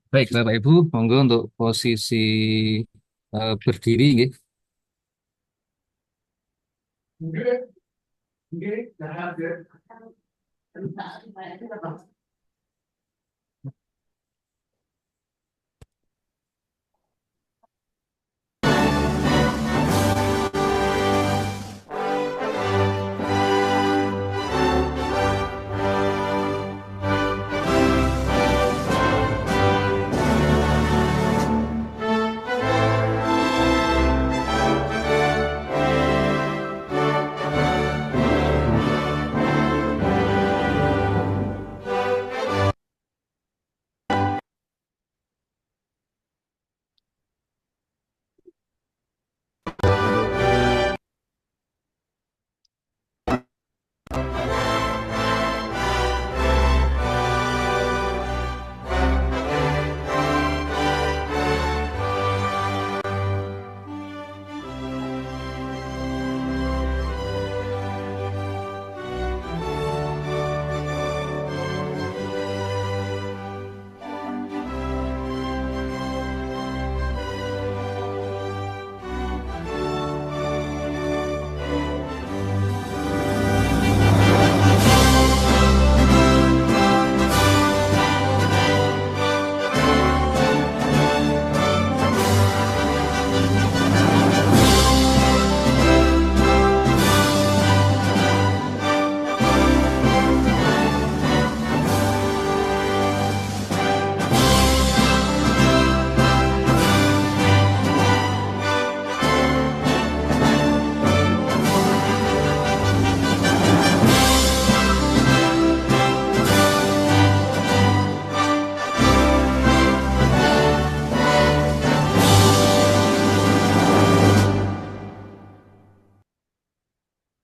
Baik, Bapak Ibu, monggo untuk posisi berdiri, nggih.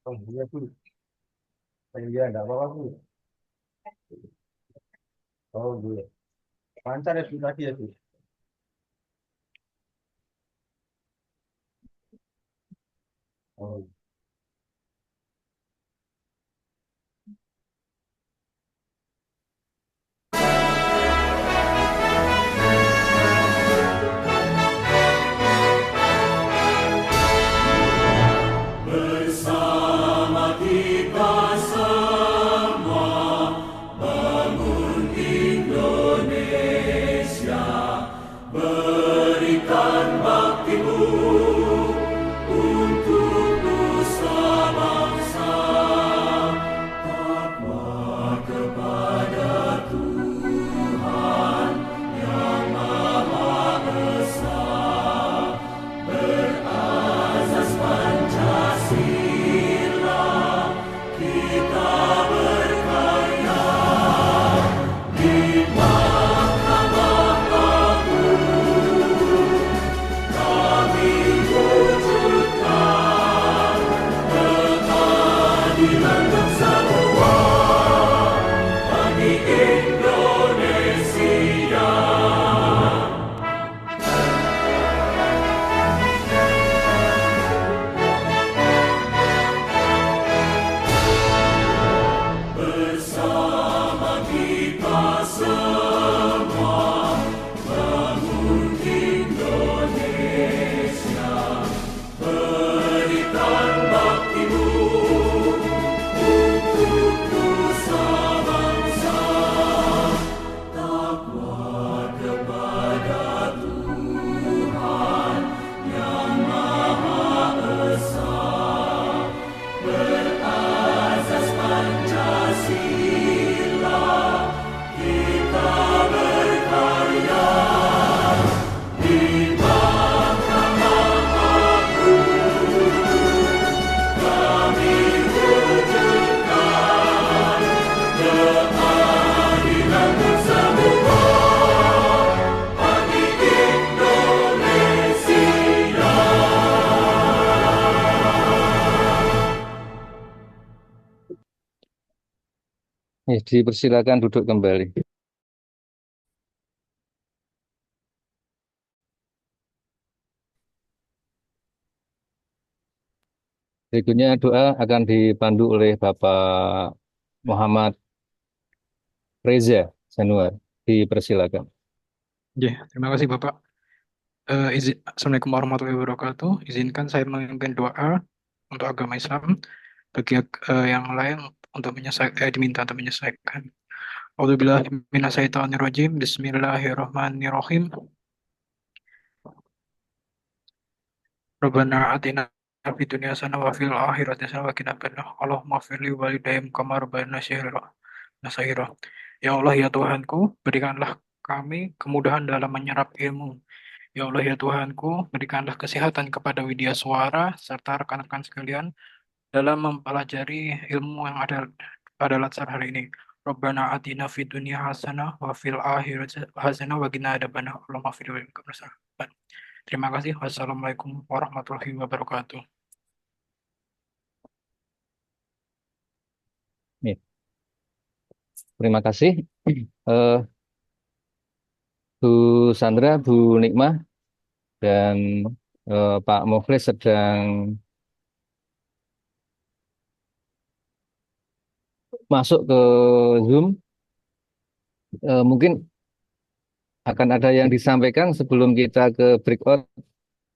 Oh iya Bu, iya enggak apa-apa Bu. Oh iya, lancar ya Bu tadi ya Bu. Oh, Bersama kita semua bangun Indonesia, berikan baktimu untuk nusa bangsa, takwa kepada Tuhan yang Maha Esa, berazas Pancasila, kita berkarya di Mahkamah Agung, kami wujudkan keadilan untuk semua bagi Indonesia. Bersama kita semua bangun Indonesia, berikan baktimu untuk nusa bangsa, takwa kepada Tuhan yang Maha Esa, berazas Pancasila, kita berkarya di Mahkamah Agung, kami wujudkan keadilan untuk semua bagi Indonesia. Ya, dipersilakan duduk kembali. Berikutnya doa akan dipandu oleh Bapak Muhammad Reza Januar. Dipersilakan. Ya, terima kasih Bapak. Assalamualaikum warahmatullahi wabarakatuh. Izinkan saya memimpin doa untuk agama Islam. Bagi yang lain untuk diminta untuk menyelesaikan. A'udzubillahi minasyaitonirrajim. Bismillahirrahmanirrahim. Rabbana atina fid dunya hasanah wa fil akhirati hasanah wa qina adzabannar. Allahumma ighfir li walidayya kama rabbayani shaghira. Ya Allah ya Tuhanku, berikanlah kami kemudahan dalam menyerap ilmu. Ya Allah ya Tuhanku, berikanlah kesehatan kepada Widya Suara serta rekan-rekan sekalian dalam mempelajari ilmu yang ada pada latsar hari ini. Rabbana atina fid dunya hasanah wa fil akhirati hasanah wa qina adzabannar. Allahumma ighfir li walidayya. Terima kasih. Wassalamualaikum warahmatullahi wabarakatuh. Ya, terima kasih. Eh, Bu Sandra, Bu Nikmah, dan Pak Mukhlis sedang masuk ke Zoom. Mungkin akan ada yang disampaikan sebelum kita ke breakout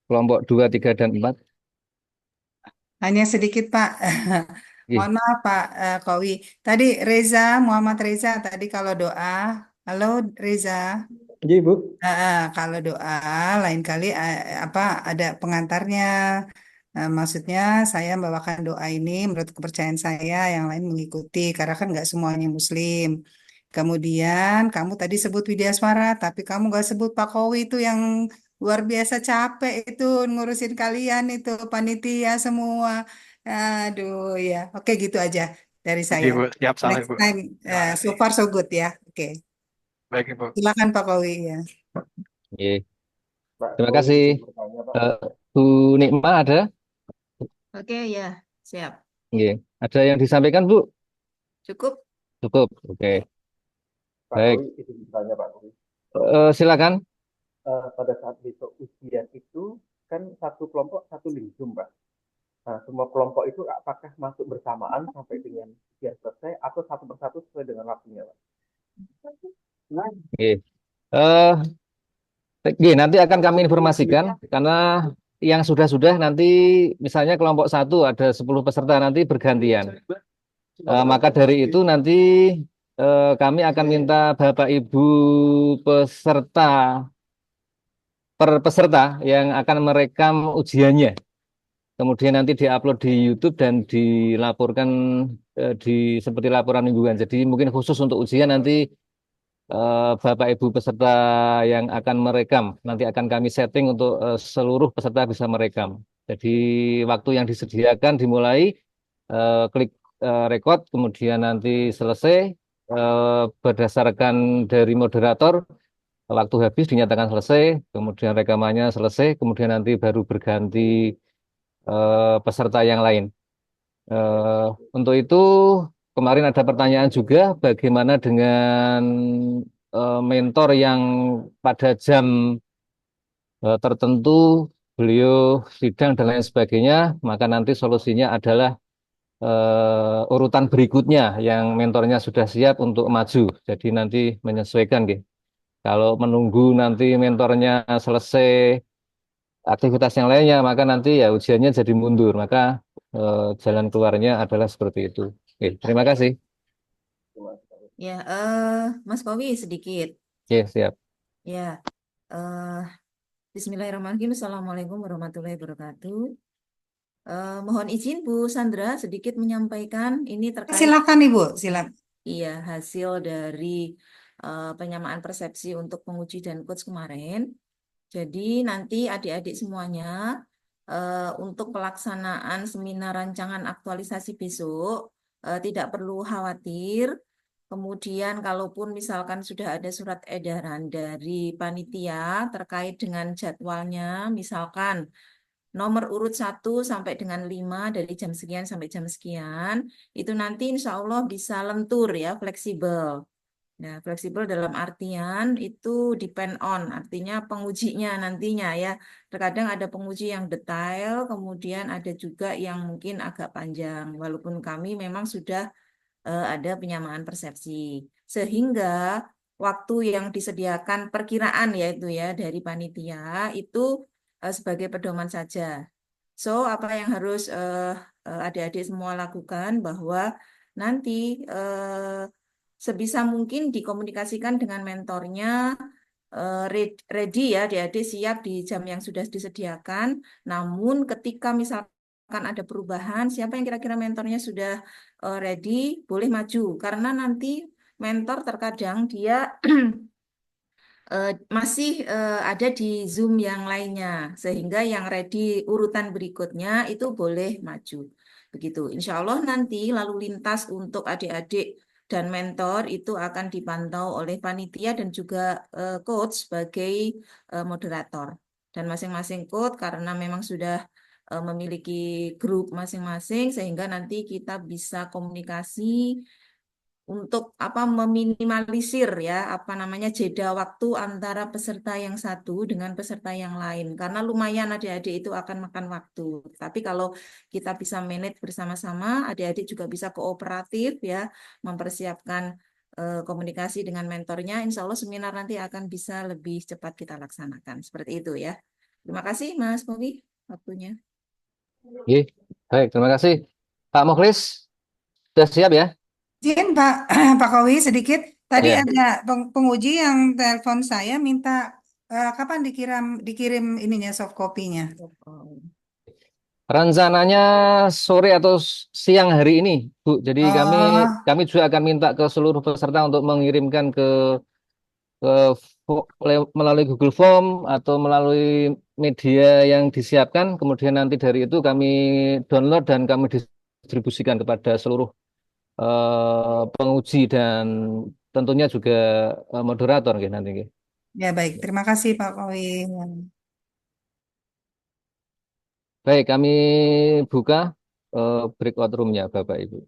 kelompok 2, 3, dan 4. Hanya sedikit Pak. Ih, Mohon maaf Pak Kowi. Tadi Reza, Muhammad Reza tadi kalau doa. Halo Reza. Iya, Ibu. Kalau doa lain kali apa ada pengantarnya. Maksudnya saya membawakan doa ini menurut kepercayaan saya, yang lain mengikuti karena kan nggak semuanya Muslim. Kemudian kamu tadi sebut Widyaswara, tapi kamu nggak sebut Pak Kowi itu yang luar biasa capek itu ngurusin kalian itu panitia semua. Aduh ya, oke gitu aja dari Oke, saya. Ibu. Siap salah, Next Ibu. time, so far so good ya. Oke, Baik, Ibu. silakan Pak Kowi ya. ih. Pak Terima Kowi kasih. izin bertanya, Pak. Eh, Bu Nikmah ada? Oke ya, siap. Iya. Ada yang disampaikan, Bu? Cukup. Cukup. Oke. Pak Baik. Kowi izin bertanya, Pak Kowi. Silakan. Pada saat besok ujian itu kan satu kelompok satu link Zoom, Pak. Nah, semua kelompok itu apakah masuk bersamaan sampai dengan ujian selesai atau satu persatu sesuai dengan waktunya, Pak? Oke. Eh, oke, nanti akan kami informasikan karena yang sudah-sudah nanti misalnya kelompok 1 ada 10 peserta nanti bergantian. Maka dari itu nanti kami akan minta Bapak Ibu peserta per peserta yang akan merekam ujiannya. Kemudian nanti diupload di YouTube dan dilaporkan di seperti laporan mingguan. Jadi mungkin khusus untuk ujian nanti Bapak Ibu peserta yang akan merekam nanti akan kami setting untuk seluruh peserta bisa merekam. Jadi waktu yang disediakan dimulai klik record, kemudian nanti selesai berdasarkan dari moderator waktu habis dinyatakan selesai, kemudian rekamannya selesai, kemudian nanti baru berganti peserta yang lain. Eh, untuk itu kemarin ada pertanyaan juga bagaimana dengan mentor yang pada jam tertentu beliau sidang dan lain sebagainya, maka nanti solusinya adalah urutan berikutnya yang mentornya sudah siap untuk maju. Jadi nanti menyesuaikan, gitu. Kalau menunggu nanti mentornya selesai aktivitas yang lainnya, maka nanti ya ujiannya jadi mundur. Maka jalan keluarnya adalah seperti itu. Oke, terima kasih. Ya, Mas Kowi sedikit. Oke, siap. Ya, Bismillahirrahmanirrahim. Assalamualaikum warahmatullahi wabarakatuh. Mohon izin Bu Sandra sedikit menyampaikan ini terkait Silakan Ibu, silakan. iya hasil dari penyamaan persepsi untuk penguji dan coach kemarin. Jadi nanti adik-adik semuanya untuk pelaksanaan seminar rancangan aktualisasi besok tidak perlu khawatir. Kemudian kalaupun misalkan sudah ada surat edaran dari panitia terkait dengan jadwalnya, misalkan nomor urut 1 sampai dengan 5 dari jam sekian sampai jam sekian, itu nanti insya Allah bisa lentur ya, fleksibel. Nah, fleksibel dalam artian itu depend on, artinya pengujinya nantinya ya. Terkadang ada penguji yang detail, kemudian ada juga yang mungkin agak panjang, walaupun kami memang sudah ada penyamaan persepsi. Sehingga waktu yang disediakan perkiraan yaitu ya dari panitia itu sebagai pedoman saja. So, apa yang harus adik-adik semua lakukan bahwa nanti sebisa mungkin dikomunikasikan dengan mentornya, ready ya, adik-adik siap di jam yang sudah disediakan. Namun ketika misalkan ada perubahan, siapa yang kira-kira mentornya sudah ready, boleh maju. Karena nanti mentor terkadang dia masih ada di Zoom yang lainnya, sehingga yang ready urutan berikutnya itu boleh maju. Begitu. Insya Allah nanti lalu lintas untuk adik-adik dan mentor itu akan dipantau oleh panitia dan juga coach sebagai moderator. Dan masing-masing coach karena memang sudah memiliki grup masing-masing, sehingga nanti kita bisa komunikasi untuk apa meminimalisir ya apa namanya jeda waktu antara peserta yang satu dengan peserta yang lain karena lumayan adik-adik itu akan makan waktu. Tapi kalau kita bisa manage bersama-sama, adik-adik juga bisa kooperatif ya mempersiapkan komunikasi dengan mentornya. Insya Allah seminar nanti akan bisa lebih cepat kita laksanakan. Seperti itu ya. Terima kasih Mas Bobi waktunya. Oke, baik, terima kasih. Pak Mukhlis, sudah siap ya? Izin Pak Pak Kowi sedikit. Tadi Ya. ada penguji yang telepon saya minta kapan dikirim ininya soft copy-nya. Rencananya sore atau siang hari ini, Bu. Jadi kami Oh, kami juga akan minta ke seluruh peserta untuk mengirimkan ke melalui Google Form atau melalui media yang disiapkan. Kemudian nanti dari itu kami download dan kami distribusikan kepada seluruh penguji dan tentunya juga moderator nggih, nanti nggih. ya baik. Terima kasih Pak Kowi. Baik, kami buka breakout room-nya Bapak Ibu.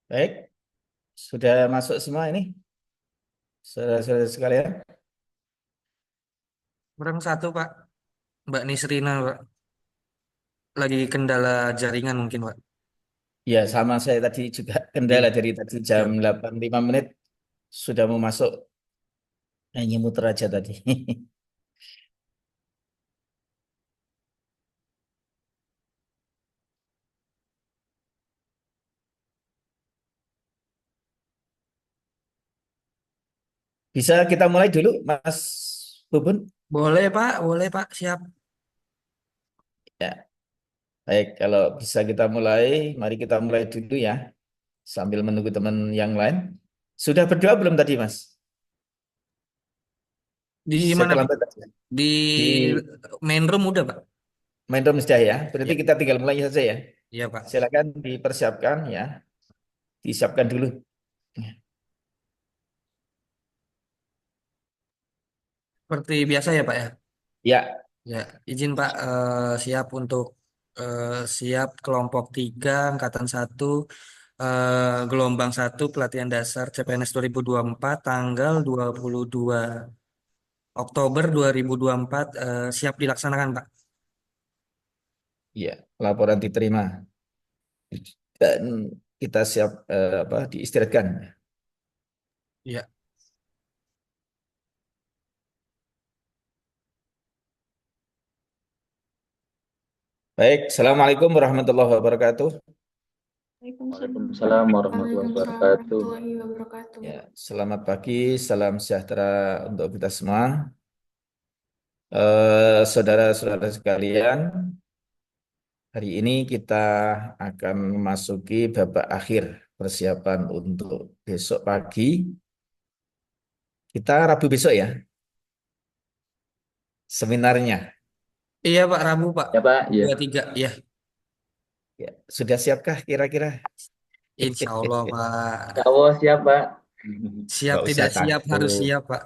Baik, sudah masuk semua ini, saudara-saudara sekalian. Kurang satu, Pak. Mbak Nisrina, Pak. Lagi kendala jaringan mungkin, Pak. Ya, sama saya tadi juga kendala Iya, dari tadi jam siap. 8.05 sudah mau masuk, hanya muter aja tadi. Bisa kita mulai dulu, Mas Bubun? Boleh, Pak. Boleh, Pak. Siap. Ya, baik. Kalau bisa kita mulai, mari kita mulai dulu ya, sambil menunggu teman yang lain. Sudah berdoa belum tadi, Mas? Di Saya mana, Pak? terlambat tadi. Di Di main room udah, Pak? main room sudah ya. Berarti Ya, kita tinggal mulai saja ya. iya, Pak. Silakan dipersiapkan ya, disiapkan dulu. Seperti biasa ya Pak ya. Ya, Ya, izin Pak, siap untuk siap kelompok 3 angkatan 1 gelombang 1 pelatihan dasar CPNS 2024 tanggal 22 Oktober 2024 siap dilaksanakan Pak. ya, laporan diterima dan kita siap diistirahatkan. Ya. Baik, Assalamualaikum warahmatullahi wabarakatuh. Waalaikumsalam warahmatullahi wabarakatuh. warahmatullahi wabarakatuh. Ya, selamat pagi, salam sejahtera untuk kita semua. Saudara-saudara sekalian, hari ini kita akan memasuki babak akhir persiapan untuk besok pagi. Kita Rabu besok ya, seminarnya. Iya Pak, Rabu Pak. Ya Pak, ya. 23 ya. Ya, sudah siapkah kira-kira? Insya Allah Pak. Allah siap Pak. Siap Nggak usah tidak siap harus takut. siap Pak.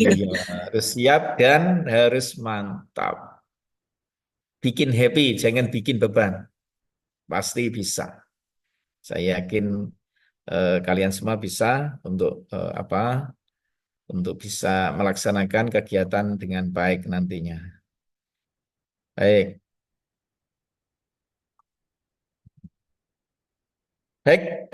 Iya, harus siap dan harus mantap. Bikin happy, jangan bikin beban. Pasti bisa. Saya yakin kalian semua bisa untuk untuk bisa melaksanakan kegiatan dengan baik nantinya. Baik. Baik,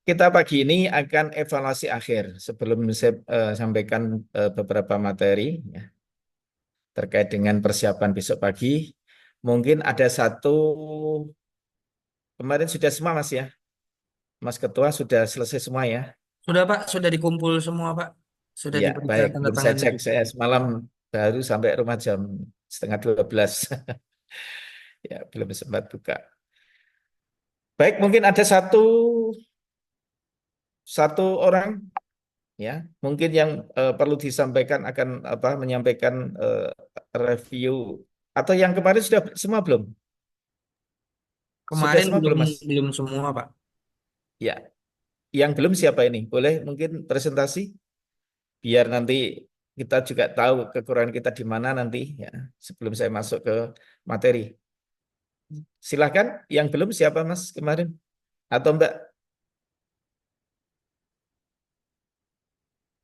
kita pagi ini akan evaluasi akhir. Sebelum saya sampaikan beberapa materi ya, terkait dengan persiapan besok pagi, mungkin ada satu, kemarin sudah semua Mas ya, Mas Ketua sudah selesai semua ya? Sudah Pak, sudah dikumpul semua Pak. Sudah Ya, diberikan baik. tanda Belum saya tangan cek, juga. saya semalam baru sampai rumah jam setengah 12. Ya, belum sempat buka. Baik, mungkin ada satu orang ya, mungkin yang perlu disampaikan akan menyampaikan review atau yang kemarin sudah semua belum? Sudah Kemarin semua belum belum, Mas? belum semua Pak. Ya, yang belum siapa ini? Boleh mungkin presentasi biar nanti kita juga tahu kekurangan kita di mana nanti ya, sebelum saya masuk ke materi. Silahkan, yang belum siapa Mas kemarin? Atau Mbak?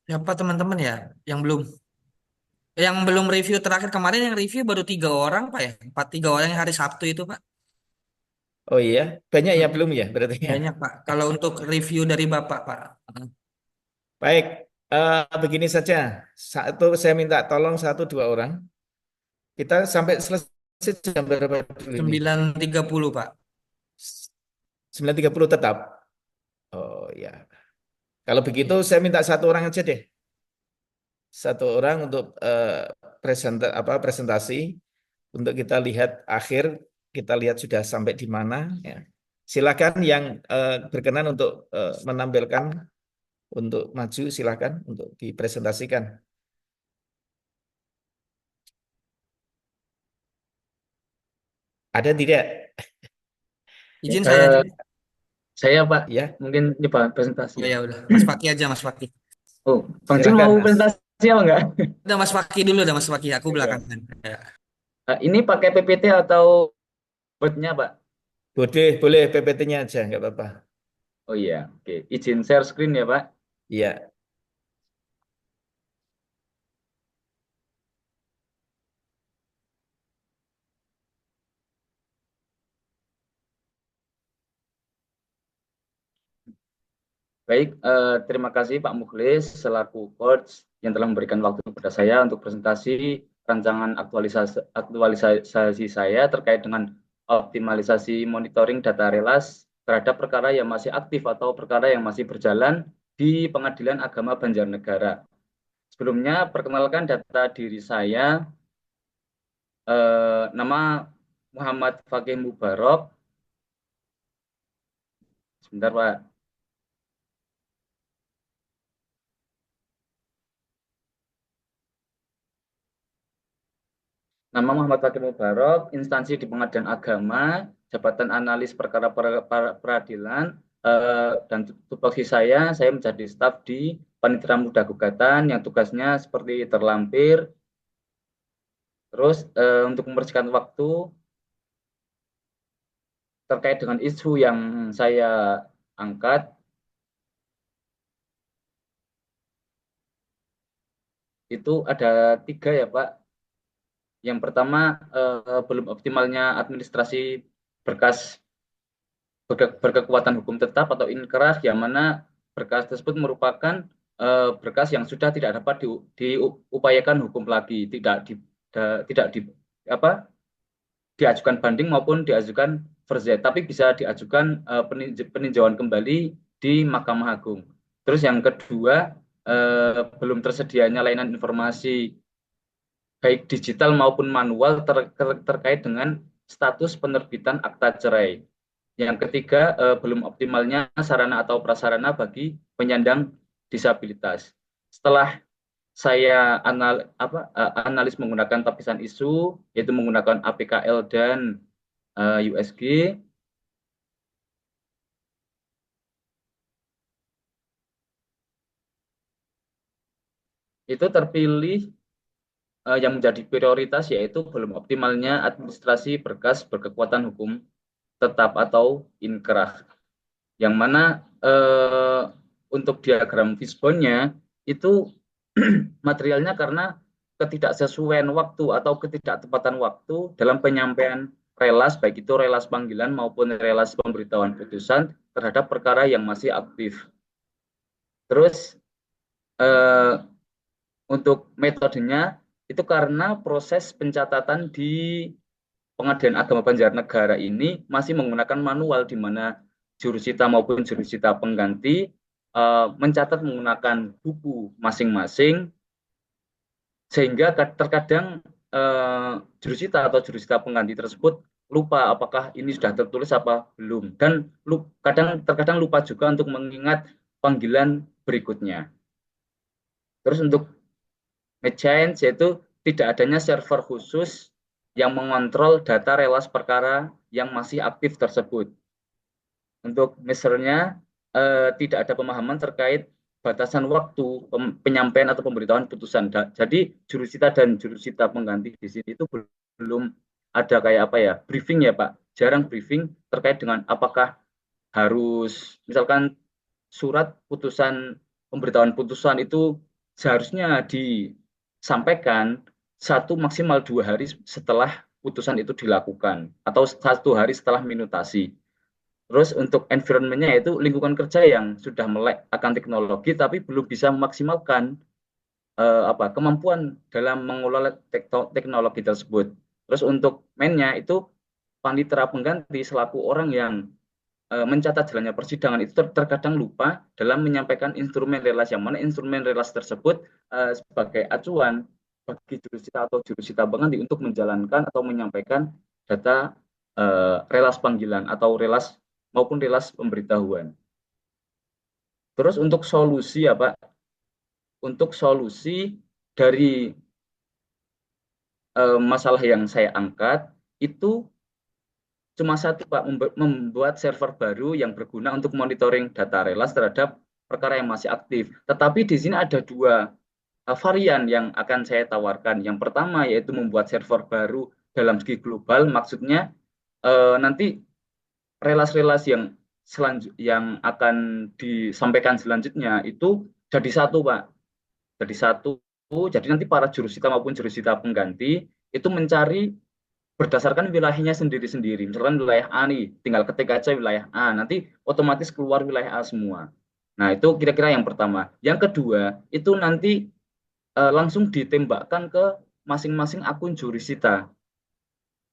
Siapa teman-teman ya yang belum? Yang belum review terakhir kemarin yang review baru 3 orang Pak ya. 3 orang yang hari Sabtu itu Pak. Oh iya, banyak ya Hmm, belum ya berarti ya. Banyak Pak. Kalau untuk review dari Bapak Pak. Baik, begini saja. Satu, saya minta tolong 1 2 orang. Kita sampai selesai jam berapa dulu ini? 9.30 Pak. 9.30 tetap. Oh ya. Kalau begitu saya minta 1 orang aja deh. 1 orang untuk presentasi untuk kita lihat akhir, kita lihat sudah sampai di mana. Ya. Silakan yang berkenan untuk menampilkan, untuk maju, silakan untuk dipresentasikan. Ada tidak? Izin saya aja. Saya Pak, Ya, mungkin ini Pak presentasi. Oh ya udah. Mas Paki aja Mas Paki. Oh, Bang Cing silakan mau Mas. presentasi apa enggak? Udah Mas Paki dulu, udah Mas Paki. Aku Iya. belakangan. Ya. Ini pakai PPT atau Word-nya Pak? Boleh PPT-nya aja, nggak apa-apa. Oh iya, oke. Izin share screen ya Pak. Iya, Baik, terima kasih Pak Mukhlis selaku coach yang telah memberikan waktu kepada saya untuk presentasi rancangan aktualisasi saya terkait dengan optimalisasi monitoring data relas terhadap perkara yang masih aktif atau perkara yang masih berjalan di Pengadilan Agama Banjarnegara. Sebelumnya, perkenalkan data diri saya, nama Muhammad Fakih Mubarok. Sebentar Pak. Nama Muhammad Fakih Mubarok, instansi di Pengadilan Agama, jabatan analis perkara peradilan, dan tupoksi saya menjadi staf di panitera muda gugatan yang tugasnya seperti terlampir. Terus untuk membersihkan waktu terkait dengan isu yang saya angkat, itu ada 3 ya Pak. Yang pertama, belum optimalnya administrasi berkas berkekuatan hukum tetap atau inkrah, yang mana berkas tersebut merupakan berkas yang sudah tidak dapat diupayakan hukum lagi, tidak diajukan banding maupun diajukan verzet, tapi bisa diajukan peninjauan kembali di Mahkamah Agung. Terus yang kedua, belum tersedianya layanan informasi baik digital maupun manual terkait dengan status penerbitan akta cerai. Yang ketiga, belum optimalnya sarana atau prasarana bagi penyandang disabilitas. Setelah saya analis menggunakan tapisan isu, yaitu menggunakan APKL dan USG, itu terpilih yang menjadi prioritas yaitu belum optimalnya administrasi berkas berkekuatan hukum tetap atau inkrah, yang mana untuk diagram fishbone-nya itu materialnya karena ketidaksesuaian waktu atau ketidaktepatan waktu dalam penyampaian relas, baik itu relas panggilan maupun relas pemberitahuan putusan terhadap perkara yang masih aktif. Terus untuk metodenya itu karena proses pencatatan di Pengadilan Agama Banjarnegara ini masih menggunakan manual, di mana jurusita maupun jurusita pengganti mencatat menggunakan buku masing-masing, sehingga terkadang jurusita atau jurusita pengganti tersebut lupa apakah ini sudah tertulis apa belum, dan terkadang lupa juga untuk mengingat panggilan berikutnya. Terus untuk change, yaitu tidak adanya server khusus yang mengontrol data relas perkara yang masih aktif tersebut. Untuk measure-nya tidak ada pemahaman terkait batasan waktu penyampaian atau pemberitahuan putusan. Jadi jurusita dan jurusita pengganti di sini itu belum ada kayak briefing ya Pak. Jarang briefing terkait dengan apakah harus misalkan surat putusan pemberitahuan putusan itu seharusnya disampaikan 1 maksimal 2 hari setelah putusan itu dilakukan, atau 1 hari setelah minutasi. Terus untuk environment-nya yaitu lingkungan kerja yang sudah melek akan teknologi tapi belum bisa memaksimalkan kemampuan dalam mengelola teknologi tersebut. Terus untuk main-nya itu panitera pengganti selaku orang yang mencatat jalannya persidangan itu terkadang lupa dalam menyampaikan instrumen relas, yang mana instrumen relas tersebut sebagai acuan bagi jurusita atau jurusita pengganti untuk menjalankan atau menyampaikan data relas panggilan atau relas maupun relas pemberitahuan. Terus untuk solusi ya Pak, untuk solusi dari masalah yang saya angkat itu cuma satu Pak, membuat server baru yang berguna untuk monitoring data relas terhadap perkara yang masih aktif. Tetapi di sini ada 2 varian yang akan saya tawarkan. Yang pertama yaitu membuat server baru dalam segi global, maksudnya nanti relas-relas yang akan disampaikan selanjutnya itu jadi 1 Pak. Jadi 1, jadi nanti para jurusita maupun jurusita pengganti itu mencari berdasarkan wilayahnya sendiri-sendiri. Misalkan wilayah A nih, tinggal ketik aja wilayah A, nanti otomatis keluar wilayah A semua. Nah, itu kira-kira yang pertama. Yang kedua, itu nanti langsung ditembakkan ke masing-masing akun jurusita.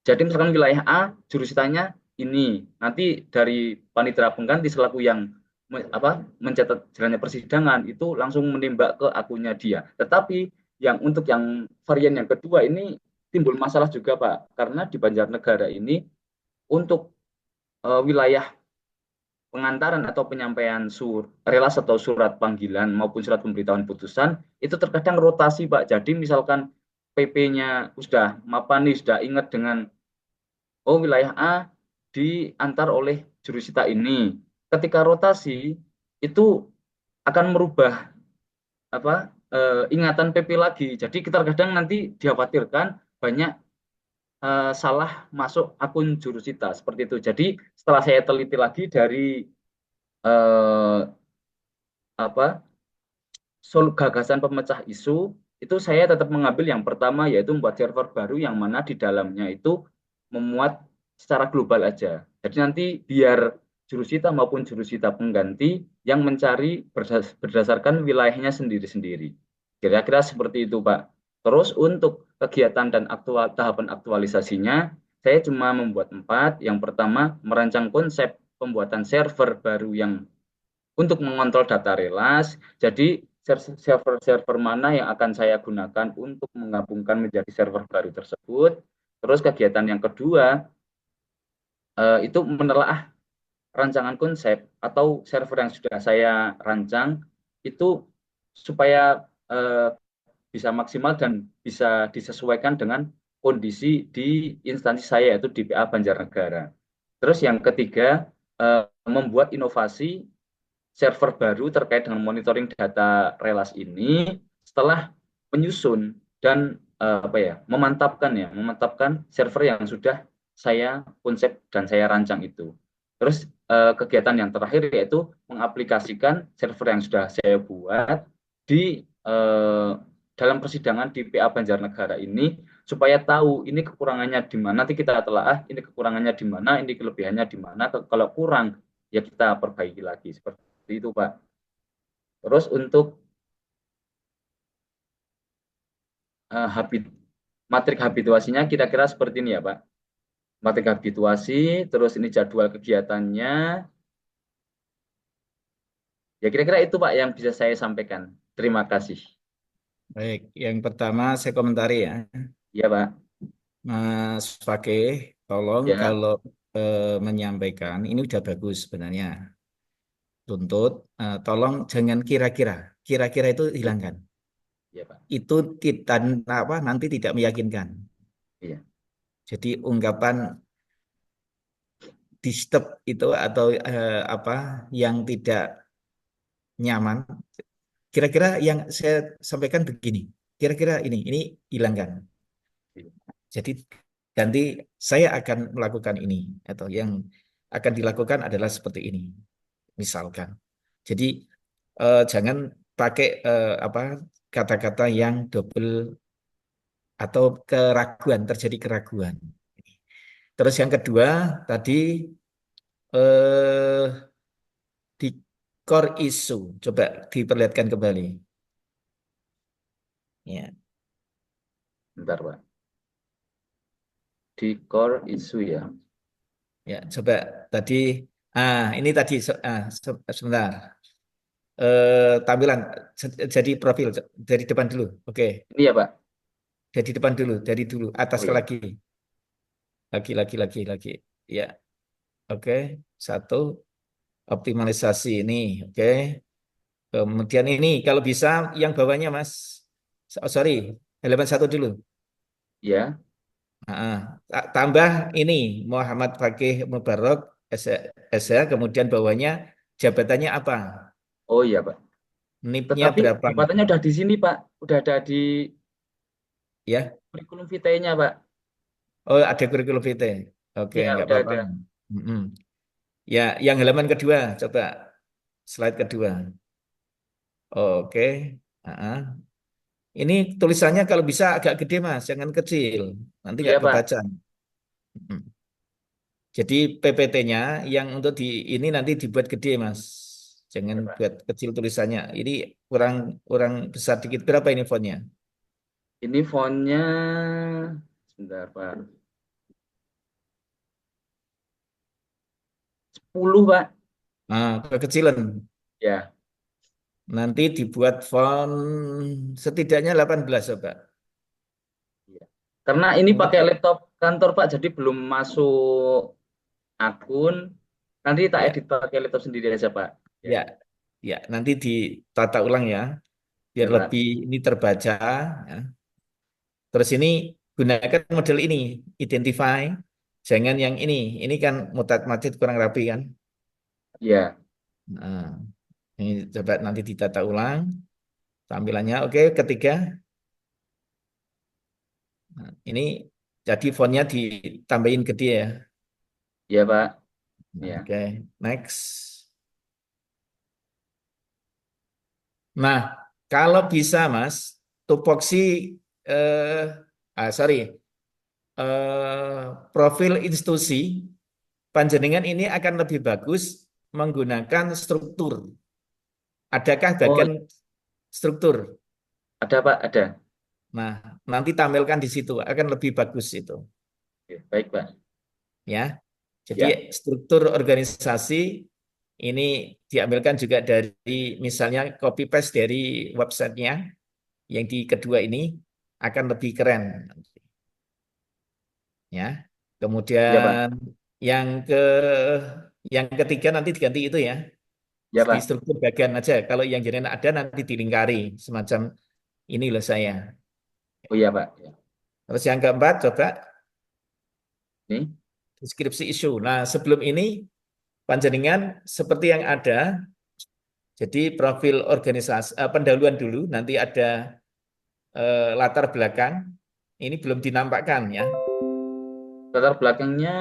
Jadi misalkan wilayah A, jurusitanya ini, nanti dari panitera pengganti selaku yang mencatat jalannya persidangan itu langsung menembak ke akunnya dia. Tetapi untuk yang varian yang kedua ini timbul masalah juga Pak, karena di Banjarnegara ini untuk wilayah pengantaran atau penyampaian relas atau surat panggilan maupun surat pemberitahuan putusan itu terkadang rotasi Pak. Jadi misalkan PP-nya sudah sudah ingat dengan wilayah A diantar oleh jurusita ini. Ketika rotasi itu akan merubah ingatan PP lagi. Jadi kita kadang nanti dikhawatirkan banyak salah masuk akun jurusita seperti itu. Jadi setelah saya teliti lagi dari eh, apa gagasan pemecah isu, itu saya tetap mengambil yang pertama yaitu membuat server baru yang mana di dalamnya itu memuat secara global aja. Jadi nanti biar jurusita maupun jurusita pengganti yang mencari berdasarkan wilayahnya sendiri-sendiri. Kira-kira seperti itu, Pak. Terus untuk kegiatan dan tahapan aktualisasinya, saya cuma membuat 4. Yang pertama, merancang konsep pembuatan server baru yang untuk mengontrol data relas. Jadi server-server mana yang akan saya gunakan untuk menggabungkan menjadi server baru tersebut. Terus kegiatan yang kedua itu menelaah rancangan konsep atau server yang sudah saya rancang itu supaya bisa maksimal dan bisa disesuaikan dengan kondisi di instansi saya yaitu DPA Banjarnegara. Terus yang ketiga membuat inovasi server baru terkait dengan monitoring data relas ini setelah menyusun dan memantapkan server yang sudah saya konsep dan saya rancang itu. Terus kegiatan yang terakhir yaitu mengaplikasikan server yang sudah saya buat di dalam persidangan di PA Banjarnegara ini supaya tahu ini kekurangannya di mana, nanti kita telah ini kekurangannya di mana, ini kelebihannya di mana, kalau kurang ya kita perbaiki lagi seperti itu, Pak. Terus untuk matrik habituasinya kira-kira seperti ini ya, Pak. Matrik habituasi, terus ini jadwal kegiatannya. Ya kira-kira itu, Pak, yang bisa saya sampaikan. Terima kasih. Baik, yang pertama saya komentari ya. Iya, Pak. Mas Fakih, tolong Ya, kalau menyampaikan ini udah bagus sebenarnya. Tuntut, tolong jangan kira-kira. Kira-kira itu hilangkan. iya, Pak. Itu nanti tidak meyakinkan. Iya. Jadi ungkapan disturb itu atau yang tidak nyaman. Kira-kira yang saya sampaikan begini. Kira-kira ini hilangkan. Jadi ganti saya akan melakukan ini atau yang akan dilakukan adalah seperti ini. Misalkan. Jadi jangan pakai kata-kata yang double atau terjadi keraguan. Terus yang kedua tadi di core issue, coba diperlihatkan kembali. Ya. Bentar, Pak. Di core issue ya. Ya, coba tadi ini tadi sebentar. Tampilan jadi profil dari depan dulu. Oke. Ini ya, Pak. Dari depan dulu, dari dulu atas Oh, ya. lagi. Lagi. Ya. Oke. 1 optimalisasi ini, oke. Kemudian ini kalau bisa yang bawahnya, Mas. Sorry, halaman 1 dulu. Ya. Tambah ini Muhammad Fakih Mubarok SH, kemudian bawahnya jabatannya apa? Oh iya, Pak. NIP-nya Tetapi berapa? jabatannya udah di sini, Pak. Udah ada di Ya. kurikulum vitae-nya, Pak. Oh, ada kurikulum vitae. Oke, Ya, nggak udah apa-apa. ada. Ya, yang halaman kedua, coba slide kedua. Oke. Ini tulisannya kalau bisa agak gede, Mas, jangan kecil. Nanti Iya, nggak Pak. kebaca. Jadi PPT-nya yang untuk ini nanti dibuat gede, Mas. Jangan Iya, Pak. buat kecil tulisannya. Ini kurang besar dikit. Berapa ini fontnya? Ini fontnya sebentar, Pak. 10, Pak. Kekecilan. Ya. Nanti dibuat font setidaknya 18, coba. Iya. Karena ini pakai laptop kantor, Pak, jadi belum masuk akun. Nanti tak Ya. edit pakai laptop sendiri aja, Pak. Ya, nanti ditata ulang ya, biar Ya, Pak. lebih ini terbaca. Ya. Terus ini gunakan model ini, identify. Jangan yang ini kan mutat-matit kurang rapi kan. Ya. Nah, ini coba nanti ditata ulang. Tampilannya oke, ketiga. Nah, ini jadi fontnya ditambahin gede ya. Ya, Pak. Nah, Ya. oke, next. Nah, kalau bisa Mas, tupoksi sorry, profil institusi panjenengan ini akan lebih bagus menggunakan struktur. Adakah Oh, bagian struktur? ada, Pak, ada. Nah, nanti tampilkan di situ akan lebih bagus itu, Oke, baik, Pak. ya. Jadi Ya, struktur organisasi ini diambilkan juga dari misalnya copy paste dari websitenya yang di kedua ini akan lebih keren, ya. ya, Pak. Kemudian yang ke yang ketiga nanti diganti itu ya Ya, di Pak. struktur bagian aja. Kalau yang jenengan ada nanti dilingkari semacam ini loh saya. Oh iya, Pak. Ya. Terus yang keempat coba Ini. deskripsi isu. Nah sebelum ini panjenengan seperti yang ada. Jadi profil organisasi pendahuluan dulu, nanti ada latar belakang. Ini belum dinampakkan ya. Latar belakangnya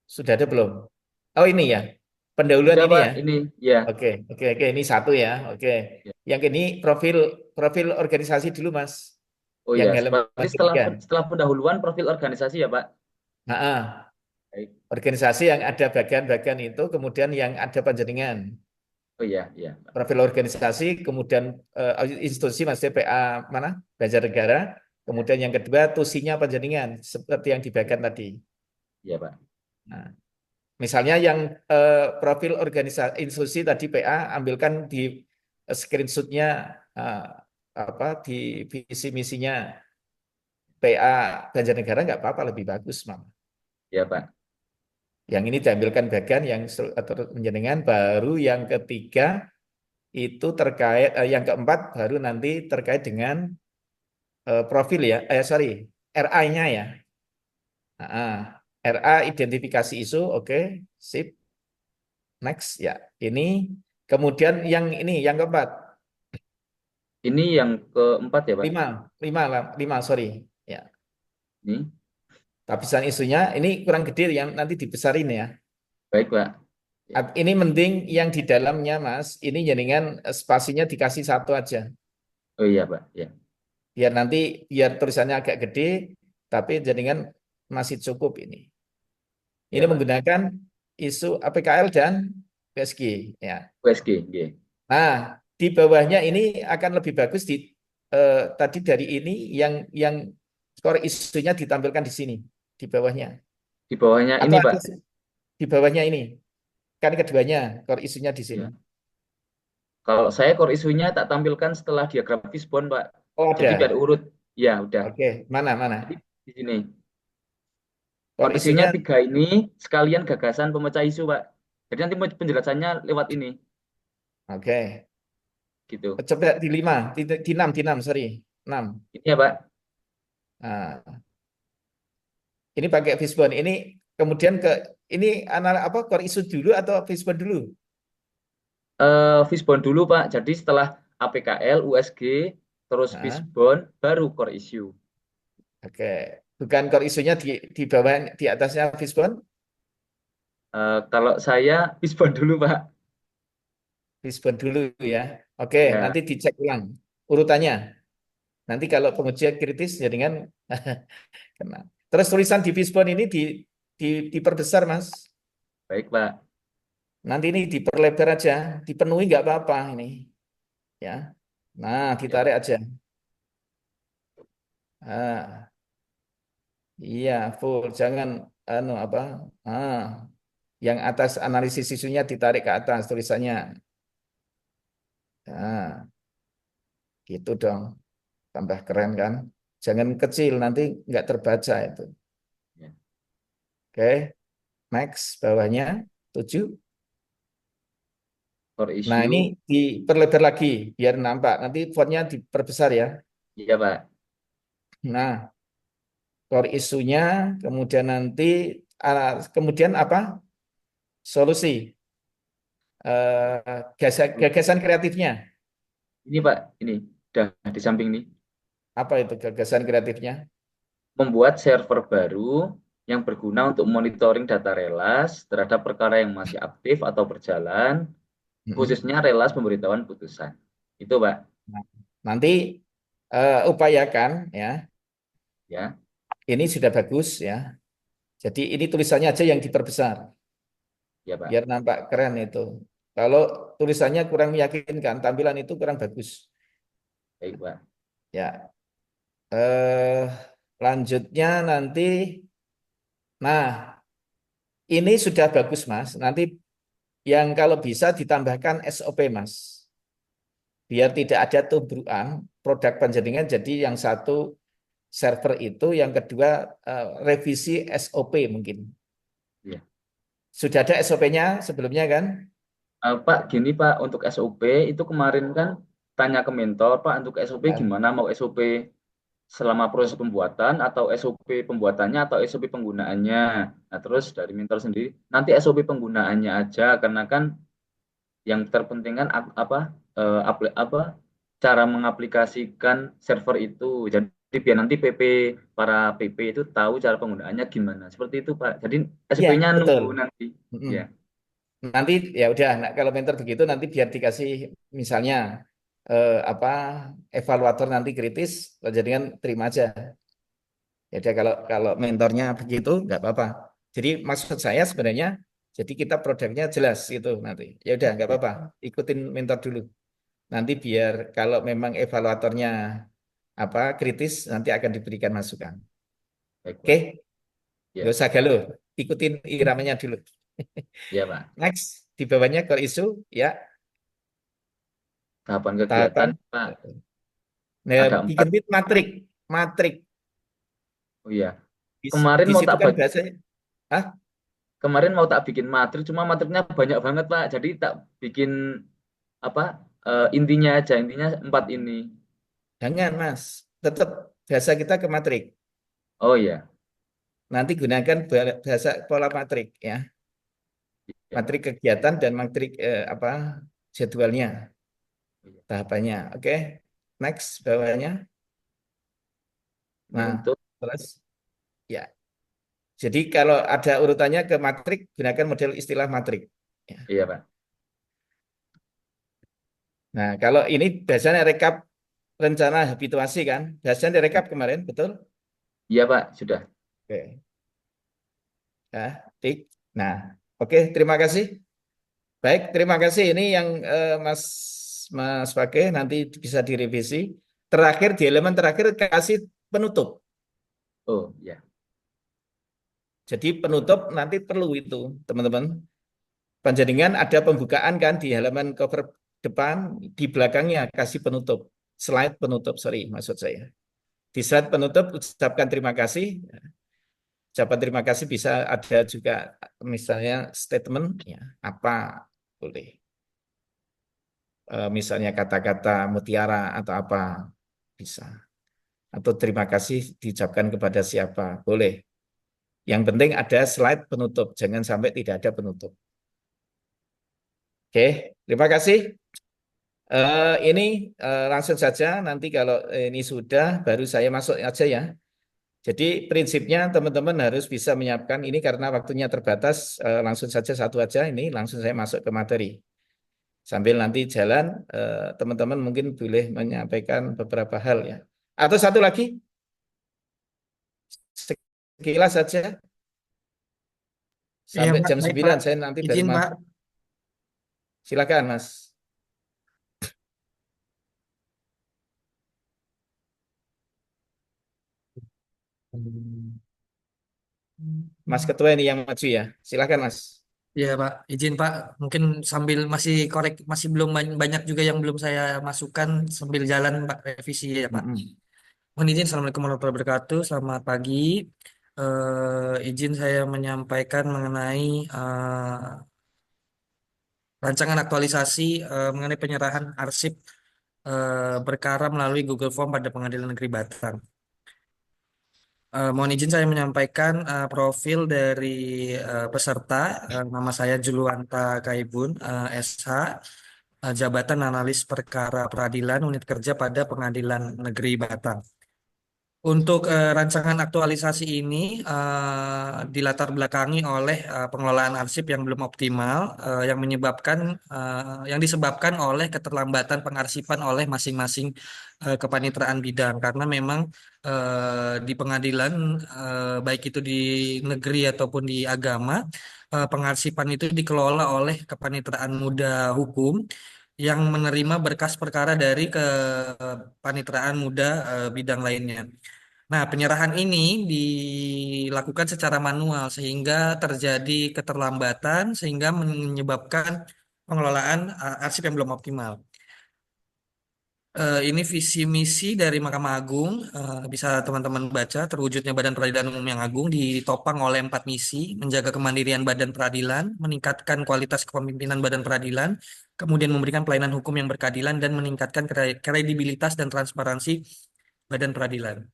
Sudah ada belum? Oh ini ya, pendahuluan sudah, ini Pak. ya. Ini, ya. Oke, oke, oke. Ini satu ya. Oke. Ya. Yang ini profil profil organisasi dulu Mas. Oh Yang ya, halaman berarti setelah ketiga. setelah pendahuluan profil organisasi ya, Pak. Nah, Baik. organisasi yang ada bagian-bagian itu, kemudian yang ada panjenengan. Oh iya, iya, Pak. Profil organisasi, kemudian institusi maksudnya PA mana? Banjarnegara. Kemudian yang kedua tusinya panjenengan seperti yang dibagikan tadi. Iya, Pak. Nah, misalnya yang profil organisasi institusi tadi PA ambilkan di screenshotnya apa di visi misinya PA Banjarnegara nggak apa-apa lebih bagus Mama. Iya, Pak. Yang ini diambilkan bagian yang atau penjenengan baru yang ketiga itu terkait yang keempat baru nanti terkait dengan profil ya sorry RA-nya ya. RA identifikasi isu oke sip next ya ini kemudian yang ini yang keempat Ini yang keempat ya, Pak. lima lima lah lima sorry ya Ini. lapisan isunya ini kurang gede yang nanti dibesarin ya. Baik, Pak. Ya. Ini mending yang di dalamnya Mas ini jaringan spasinya dikasih satu aja Oh iya, Pak. Ya. biar nanti biar tulisannya agak gede tapi jaringan masih cukup ini. Ini Ya, Pak. menggunakan isu APKL dan PSG ya. USG, ya. Nah, di bawahnya ini akan lebih bagus di tadi dari ini yang skor isunya ditampilkan di sini di bawahnya. Di bawahnya Atau ini, Pak. ada di bawahnya ini. Kan keduanya skor isunya di sini. Ya. Kalau saya core isunya tak tampilkan setelah diagram Fishbone, Pak. Oh, Jadi biar ada. urut. Ya, udah. Oke, mana mana. Jadi di sini. Skor Core isunya isunya 3 ini sekalian gagasan pemecah isu, Pak. Jadi nanti penjelasannya lewat ini. oke. Gitu. Coba di 5, di 6, sorry. 6. Ini ya, Pak. Nah, ini pakai Fishbone. Ini kemudian ke ini apa core isu dulu atau Fishbone dulu? Fishbone dulu, Pak. Jadi setelah APKL, USG, terus Nah, Fishbone, baru core issue. oke. Bukan core isunya di bawah di atasnya Fishbone? Kalau saya Fishbone dulu, Pak. Fishbone dulu ya. Oke, Ya, nanti dicek ulang urutannya. Nanti kalau pengujian kritis jaringan kena. Terus tulisan di Fishbone ini diperbesar, Mas. baik, Pak. Nanti ini diperlebar aja, dipenuhi nggak apa-apa ini. Ya. Nah, Ya, ditarik Pak. aja. Ah, iya, full. Jangan anu apa? Ah, yang atas analisis isunya ditarik ke atas tulisannya. Nah, gitu dong. Tambah keren kan? Jangan kecil, nanti nggak terbaca itu. Ya. Oke, next, bawahnya 7. Core Nah, ini issue. diperlebar lagi, biar nampak. Nanti fontnya diperbesar ya. Iya, Pak. Nah, core isunya, kemudian nanti, kemudian apa? Solusi. gagasan kreatifnya. Ini Pak, ini udah di samping nih. Apa itu gagasan kreatifnya? Membuat server baru yang berguna untuk monitoring data relas terhadap perkara yang masih aktif atau berjalan, khususnya relas pemberitahuan putusan. Itu Pak. Nah, nanti upayakan ya, Ya, ini sudah bagus ya. Jadi ini tulisannya aja yang diperbesar ya Pak. biar nampak keren itu. Kalau tulisannya kurang meyakinkan, tampilan itu kurang bagus. Baik Pak. Ya, lanjutnya nanti, nah ini sudah bagus Mas. Nanti yang kalau bisa ditambahkan SOP Mas, biar tidak ada tubrukan produk panjenengan. Jadi yang satu server itu, yang kedua revisi SOP mungkin. Ya. Sudah ada SOP-nya sebelumnya kan? Pak, gini Pak, untuk SOP itu kemarin kan tanya ke mentor, Pak, untuk SOP Ya. gimana? Mau SOP selama proses pembuatan atau SOP pembuatannya atau SOP penggunaannya. Nah, terus dari mentor sendiri, nanti SOP penggunaannya aja karena kan yang terpenting kan apa cara mengaplikasikan server itu. Jadi biar nanti para PP itu tahu cara penggunaannya gimana. Seperti itu, Pak. Jadi Iya, SOP-nya betul. nunggu nanti. Ya. Nanti ya udah, nah, kalau mentor begitu nanti biar dikasih misalnya apa evaluator nanti kritis, jadi kan terima aja. Ya udah, kalau mentornya begitu nggak apa-apa. Jadi maksud saya sebenarnya, jadi kita produknya jelas gitu nanti. Ya udah nggak apa-apa, ikutin mentor dulu. Nanti biar kalau memang evaluatornya apa kritis, nanti akan diberikan masukan. Baik, Pak. Oke, Ya. nggak usah galuh, ikutin iramanya dulu. Ya, Pak. Next, di bawahnya core isu ya. Tahapan kegiatan, Pak. Nah, Ada bikin 4. matrik. Oh iya. Di, Kemarin di mau situ tak kan bahasanya, Kemarin mau tak bikin matrik, cuma matriknya banyak banget, Pak. Jadi tak bikin intinya aja, intinya 4 ini. jangan Mas, tetap bahasa kita ke matrik. Oh iya. Nanti gunakan bahasa pola matrik ya. Ya, Matrik kegiatan dan matrik jadwalnya, Pak. tahapannya. Oke, next bawahnya. Ini Nah, untuk terus ya. Jadi kalau ada urutannya ke matrik, gunakan model istilah matrik. Ya. iya, Pak. Nah, kalau ini biasanya rekap rencana habituasi kan, biasanya direkap kemarin, betul? Iya, Pak, sudah. Oke. Ya, tik. Nah, oke, terima kasih. Baik, terima kasih. Ini yang Mas pakai nanti bisa direvisi. Terakhir di elemen terakhir kasih penutup. Oh, ya. Jadi penutup nanti perlu itu, teman-teman. Panjenengan ada pembukaan kan di halaman cover depan, di belakangnya kasih penutup. Slide penutup, sorry maksud saya. Di slide penutup ucapkan terima kasih. Ucapan terima kasih bisa ada juga misalnya statement, ya, apa boleh. Misalnya kata-kata mutiara atau apa bisa. Atau terima kasih diucapkan kepada siapa, boleh. Yang penting ada slide penutup, jangan sampai tidak ada penutup. Oke, terima kasih. Ini langsung saja, nanti kalau ini sudah, baru saya masuk aja ya. Jadi prinsipnya teman-teman harus bisa menyiapkan ini karena waktunya terbatas, langsung saja satu aja ini, langsung saya masuk ke materi. Sambil nanti jalan, teman-teman mungkin boleh menyampaikan beberapa hal ya. Atau satu lagi, sekilas saja. Iya, Sampai Pak. jam Baik, 9 Pak. saya nanti baru Izin, Pak. masuk. Silakan, Mas. Mas Ketua ini yang maju ya. Silakan, Mas. Iya, Pak. Izin, Pak. Mungkin sambil masih korek, masih belum banyak juga yang belum saya masukkan sambil jalan, Pak, revisi ya, Pak. Mohon izin, Assalamualaikum warahmatullahi wabarakatuh. Selamat pagi. Izin saya menyampaikan mengenai rancangan aktualisasi mengenai penyerahan arsip perkara melalui Google Form pada Pengadilan Negeri Batang. Mohon izin saya menyampaikan profil dari peserta. Nama saya Juluanta Kaibun, SH, Jabatan Analis Perkara Peradilan Unit Kerja pada Pengadilan Negeri Batang. Untuk rancangan aktualisasi ini dilatar belakangi oleh pengelolaan arsip yang belum optimal, yang disebabkan oleh keterlambatan pengarsipan oleh masing-masing kepanitraan bidang. Karena memang di pengadilan, baik itu di negeri ataupun di agama, pengarsipan itu dikelola oleh kepanitraan muda hukum yang menerima berkas perkara dari kepanitraan muda bidang lainnya. Nah, penyerahan ini dilakukan secara manual sehingga terjadi keterlambatan sehingga menyebabkan pengelolaan arsip yang belum optimal. Ini visi misi dari Mahkamah Agung, bisa teman-teman baca. Terwujudnya Badan Peradilan Umum yang Agung ditopang oleh 4 misi: menjaga kemandirian Badan Peradilan, meningkatkan kualitas kepemimpinan Badan Peradilan, kemudian memberikan pelayanan hukum yang berkeadilan dan meningkatkan kredibilitas dan transparansi Badan Peradilan.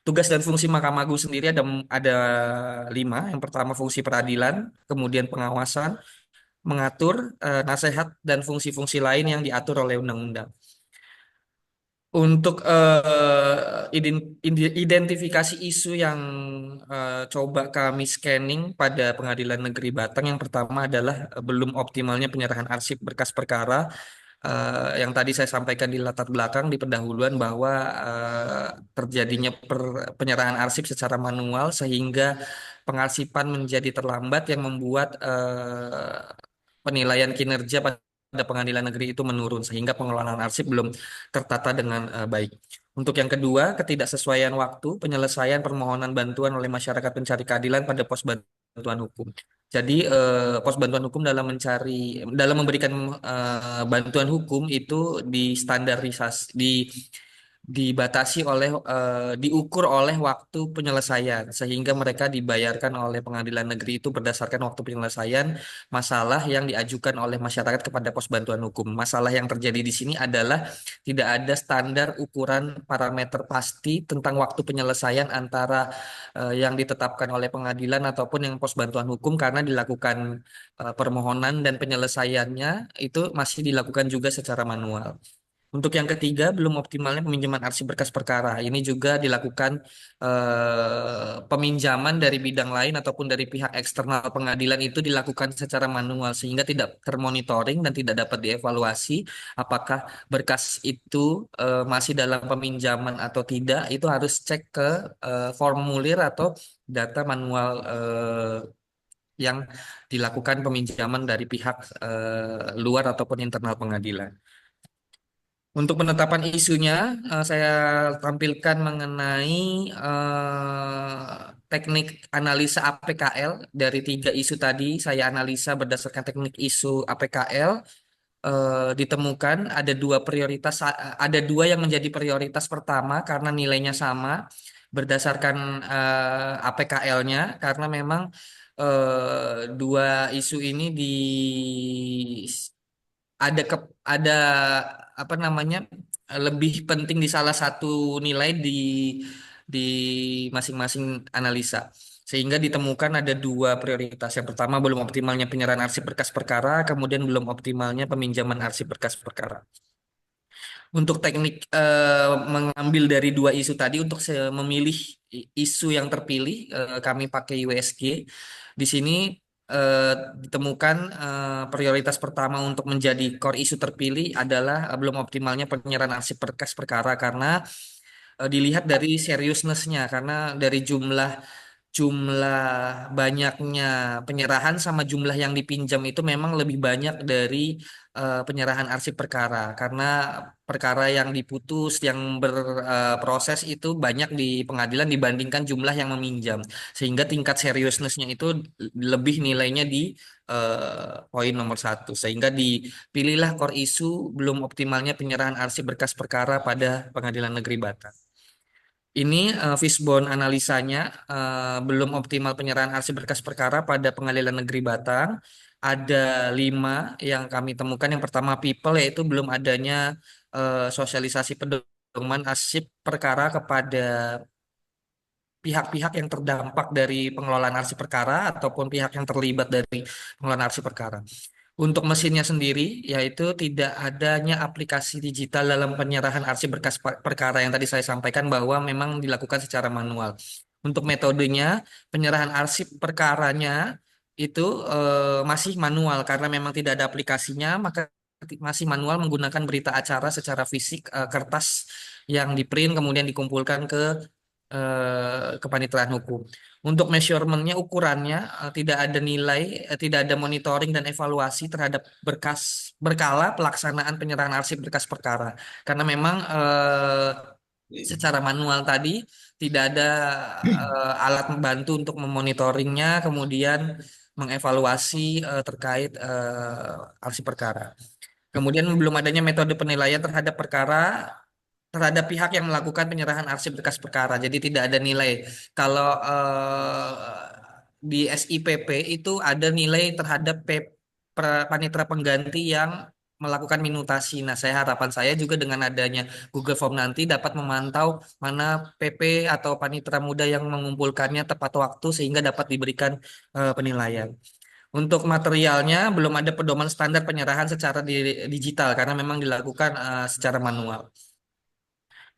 Tugas dan fungsi Mahkamah Agung sendiri ada 5. Yang pertama fungsi peradilan, kemudian pengawasan, mengatur, nasihat, dan fungsi-fungsi lain yang diatur oleh undang-undang. Untuk identifikasi isu yang coba kami scanning pada Pengadilan Negeri Batang, yang pertama adalah belum optimalnya penyerahan arsip berkas perkara. Yang tadi saya sampaikan di latar belakang di pendahuluan bahwa terjadinya penyerahan arsip secara manual sehingga pengarsipan menjadi terlambat yang membuat penilaian kinerja pada pengadilan negeri itu menurun sehingga pengelolaan arsip belum tertata dengan baik. Untuk yang kedua, ketidaksesuaian waktu penyelesaian permohonan bantuan oleh masyarakat pencari keadilan pada pos bantuan hukum. Jadi pos bantuan hukum dalam memberikan bantuan hukum itu dibatasi oleh diukur oleh waktu penyelesaian sehingga mereka dibayarkan oleh pengadilan negeri itu berdasarkan waktu penyelesaian masalah yang diajukan oleh masyarakat kepada pos bantuan hukum. Masalah yang terjadi di sini adalah tidak ada standar ukuran parameter pasti tentang waktu penyelesaian antara yang ditetapkan oleh pengadilan ataupun yang pos bantuan hukum karena dilakukan permohonan dan penyelesaiannya itu masih dilakukan juga secara manual. Untuk yang ketiga, belum optimalnya peminjaman arsip berkas perkara. Ini juga dilakukan peminjaman dari bidang lain ataupun dari pihak eksternal pengadilan itu dilakukan secara manual sehingga tidak termonitoring dan tidak dapat dievaluasi apakah berkas itu masih dalam peminjaman atau tidak. Itu harus cek ke formulir atau data manual yang dilakukan peminjaman dari pihak luar ataupun internal pengadilan. Untuk penetapan isunya, saya tampilkan mengenai teknik analisa APKL dari 3 isu tadi. Saya analisa berdasarkan teknik isu APKL. Ditemukan ada 2 yang menjadi prioritas pertama karena nilainya sama berdasarkan APKL-nya, karena memang 2 isu ini ada apa namanya lebih penting di salah satu nilai di masing-masing analisa sehingga ditemukan ada 2 prioritas. Yang pertama belum optimalnya penyerahan arsip berkas perkara, kemudian belum optimalnya peminjaman arsip berkas perkara. Untuk teknik mengambil dari 2 isu tadi untuk memilih isu yang terpilih, kami pakai USG. Di sini eh, ditemukan prioritas pertama untuk menjadi core isu terpilih adalah belum optimalnya penyerahan arsip berkas perkara karena dilihat dari seriousness-nya, karena dari jumlah jumlah banyaknya penyerahan sama jumlah yang dipinjam itu memang lebih banyak dari penyerahan arsip perkara karena perkara yang diputus yang berproses itu banyak di pengadilan dibandingkan jumlah yang meminjam sehingga tingkat seriousness-nya itu lebih nilainya di poin nomor 1 sehingga dipilihlah core isu belum optimalnya penyerahan arsip berkas perkara pada Pengadilan Negeri Batang. Ini fishbone analisanya belum optimal penyerahan arsip berkas perkara pada Pengadilan Negeri Batang. Ada 5 yang kami temukan. Yang pertama people yaitu belum adanya sosialisasi pedoman arsip perkara kepada pihak-pihak yang terdampak dari pengelolaan arsip perkara ataupun pihak yang terlibat dari pengelolaan arsip perkara. Untuk mesinnya sendiri, yaitu tidak adanya aplikasi digital dalam penyerahan arsip berkas perkara yang tadi saya sampaikan bahwa memang dilakukan secara manual. Untuk metodenya, penyerahan arsip perkaranya itu masih manual karena memang tidak ada aplikasinya, maka masih manual menggunakan berita acara secara fisik, kertas yang di-print kemudian dikumpulkan ke kepaniteraan hukum. Untuk measurementnya, ukurannya tidak ada nilai, tidak ada monitoring dan evaluasi terhadap berkala pelaksanaan penyerahan arsip berkas perkara. Karena memang secara manual tadi tidak ada alat membantu untuk memonitoringnya, kemudian mengevaluasi terkait arsip perkara. Kemudian belum adanya metode penilaian terhadap perkara terhadap pihak yang melakukan penyerahan arsip berkas perkara. Jadi tidak ada nilai. Kalau di SIPP itu ada nilai terhadap panitera pengganti yang melakukan minutasi. Nah, harapan saya juga dengan adanya Google Form nanti dapat memantau mana PP atau panitera muda yang mengumpulkannya tepat waktu sehingga dapat diberikan penilaian. Untuk materialnya belum ada pedoman standar penyerahan secara digital karena memang dilakukan secara manual.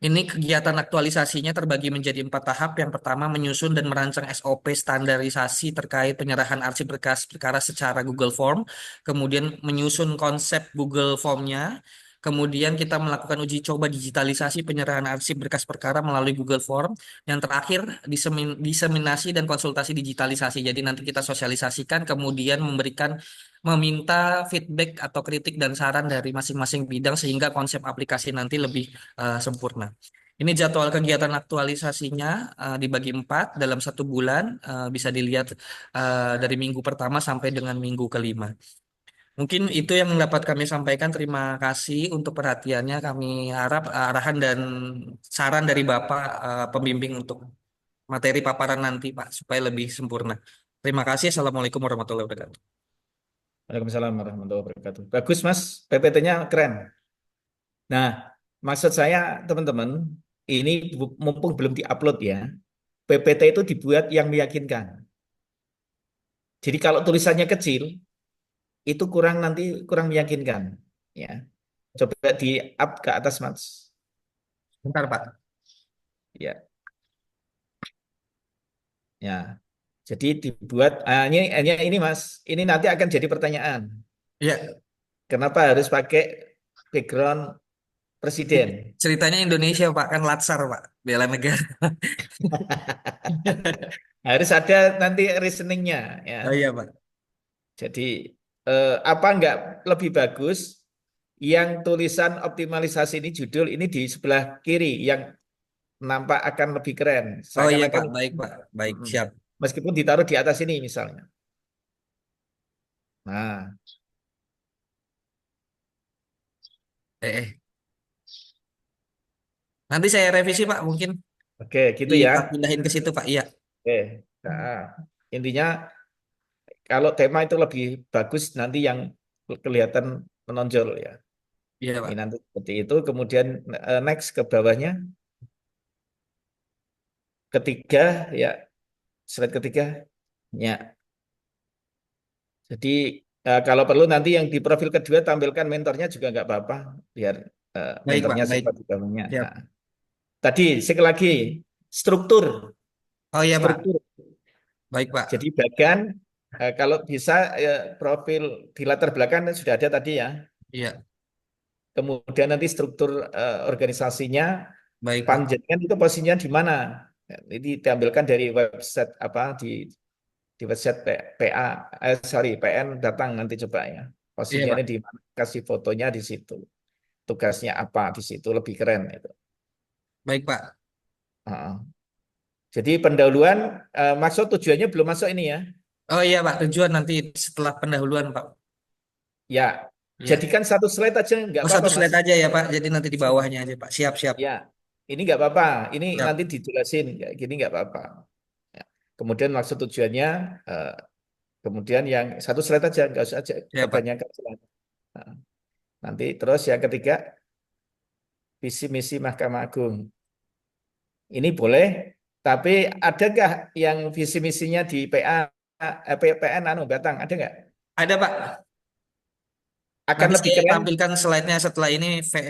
Ini kegiatan aktualisasinya terbagi menjadi 4 tahap. Yang pertama, menyusun dan merancang SOP standarisasi terkait penyerahan arsip berkas perkara secara Google Form. Kemudian menyusun konsep Google Form-nya. Kemudian kita melakukan uji coba digitalisasi penyerahan arsip berkas perkara melalui Google Form. Yang terakhir, diseminasi dan konsultasi digitalisasi. Jadi nanti kita sosialisasikan, kemudian meminta feedback atau kritik dan saran dari masing-masing bidang sehingga konsep aplikasi nanti lebih sempurna. Ini jadwal kegiatan aktualisasinya dibagi 4 dalam 1 bulan, bisa dilihat dari minggu pertama sampai dengan minggu kelima. Mungkin itu yang dapat kami sampaikan. Terima kasih untuk perhatiannya. Kami harap arahan dan saran dari Bapak pembimbing untuk materi paparan nanti, Pak, supaya lebih sempurna. Terima kasih. Assalamualaikum warahmatullahi wabarakatuh. Waalaikumsalam warahmatullahi wabarakatuh. Bagus Mas, PPT-nya keren. Nah, maksud saya teman-teman, ini mumpung belum diupload ya, PPT itu dibuat yang meyakinkan. Jadi kalau tulisannya kecil, itu kurang meyakinkan. Ya, coba di up ke atas Mas. Bentar, Pak. Ya, ya. Jadi dibuat, ini Mas, ini nanti akan jadi pertanyaan. Ya, Kenapa harus pakai background presiden? ceritanya Indonesia, Pak, kan latsar, Pak, bela negara. Harus ada nanti reasoningnya ya. Oh iya, Pak. Jadi apa enggak lebih bagus yang tulisan optimalisasi ini judul ini di sebelah kiri yang nampak akan lebih keren. Oh iya, Seakan-akan Pak. Baik, Pak. Baik, siap. meskipun ditaruh di atas ini misalnya. Nah, Eh. Nanti saya revisi, Pak, mungkin oke gitu ya. pindahin ke situ, Pak. Iya. Oke. Nah, intinya kalau tema itu lebih bagus nanti yang kelihatan menonjol ya. Iya, Ini Pak. nanti seperti itu. Kemudian next ke bawahnya. Ketiga ya, slide ketiga. Ya. Jadi kalau perlu nanti yang di profil kedua tampilkan mentornya juga nggak apa-apa, biar Baik, Pak. mentornya Baik. siapa di bawahnya. Siap. Nah, tadi sekali lagi struktur, Oh iya, Pak. struktur. Baik, Pak. Jadi bagian kalau bisa profil di latar belakang sudah ada tadi ya. Iya. Kemudian nanti struktur organisasinya, Baik, Pak. panjangnya itu posisinya di mana. Ini diambilkan dari website apa di website PN datang nanti coba ya. Iya, Posisinya Pak. di mana, kasih fotonya di situ. Tugasnya apa di situ lebih keren itu. Baik, Pak. Heeh. Jadi pendahuluan maksud tujuannya belum masuk ini ya. Oh iya, Pak. Tujuan nanti setelah pendahuluan, Pak. Ya, Iya. jadikan satu slide aja nggak Oh, apa-apa satu Mas. slide aja ya, Pak. Jadi nanti di bawahnya aja, Pak. Siap, siap. Ya, ini nggak apa-apa. Ini Siap. nanti dijelasin kayak gini nggak apa-apa. Ya. Kemudian maksud tujuannya, kemudian yang satu slide aja nggak usah aja Siap, Pak. kebanyakan slide. Nah, nanti terus yang ketiga visi misi Mahkamah Agung. Ini boleh Tapi adakah yang visi misinya di PN Batang? Ada nggak? Ada Pak. Akan Nanti lebih saya keren? tampilkan slide-nya setelah ini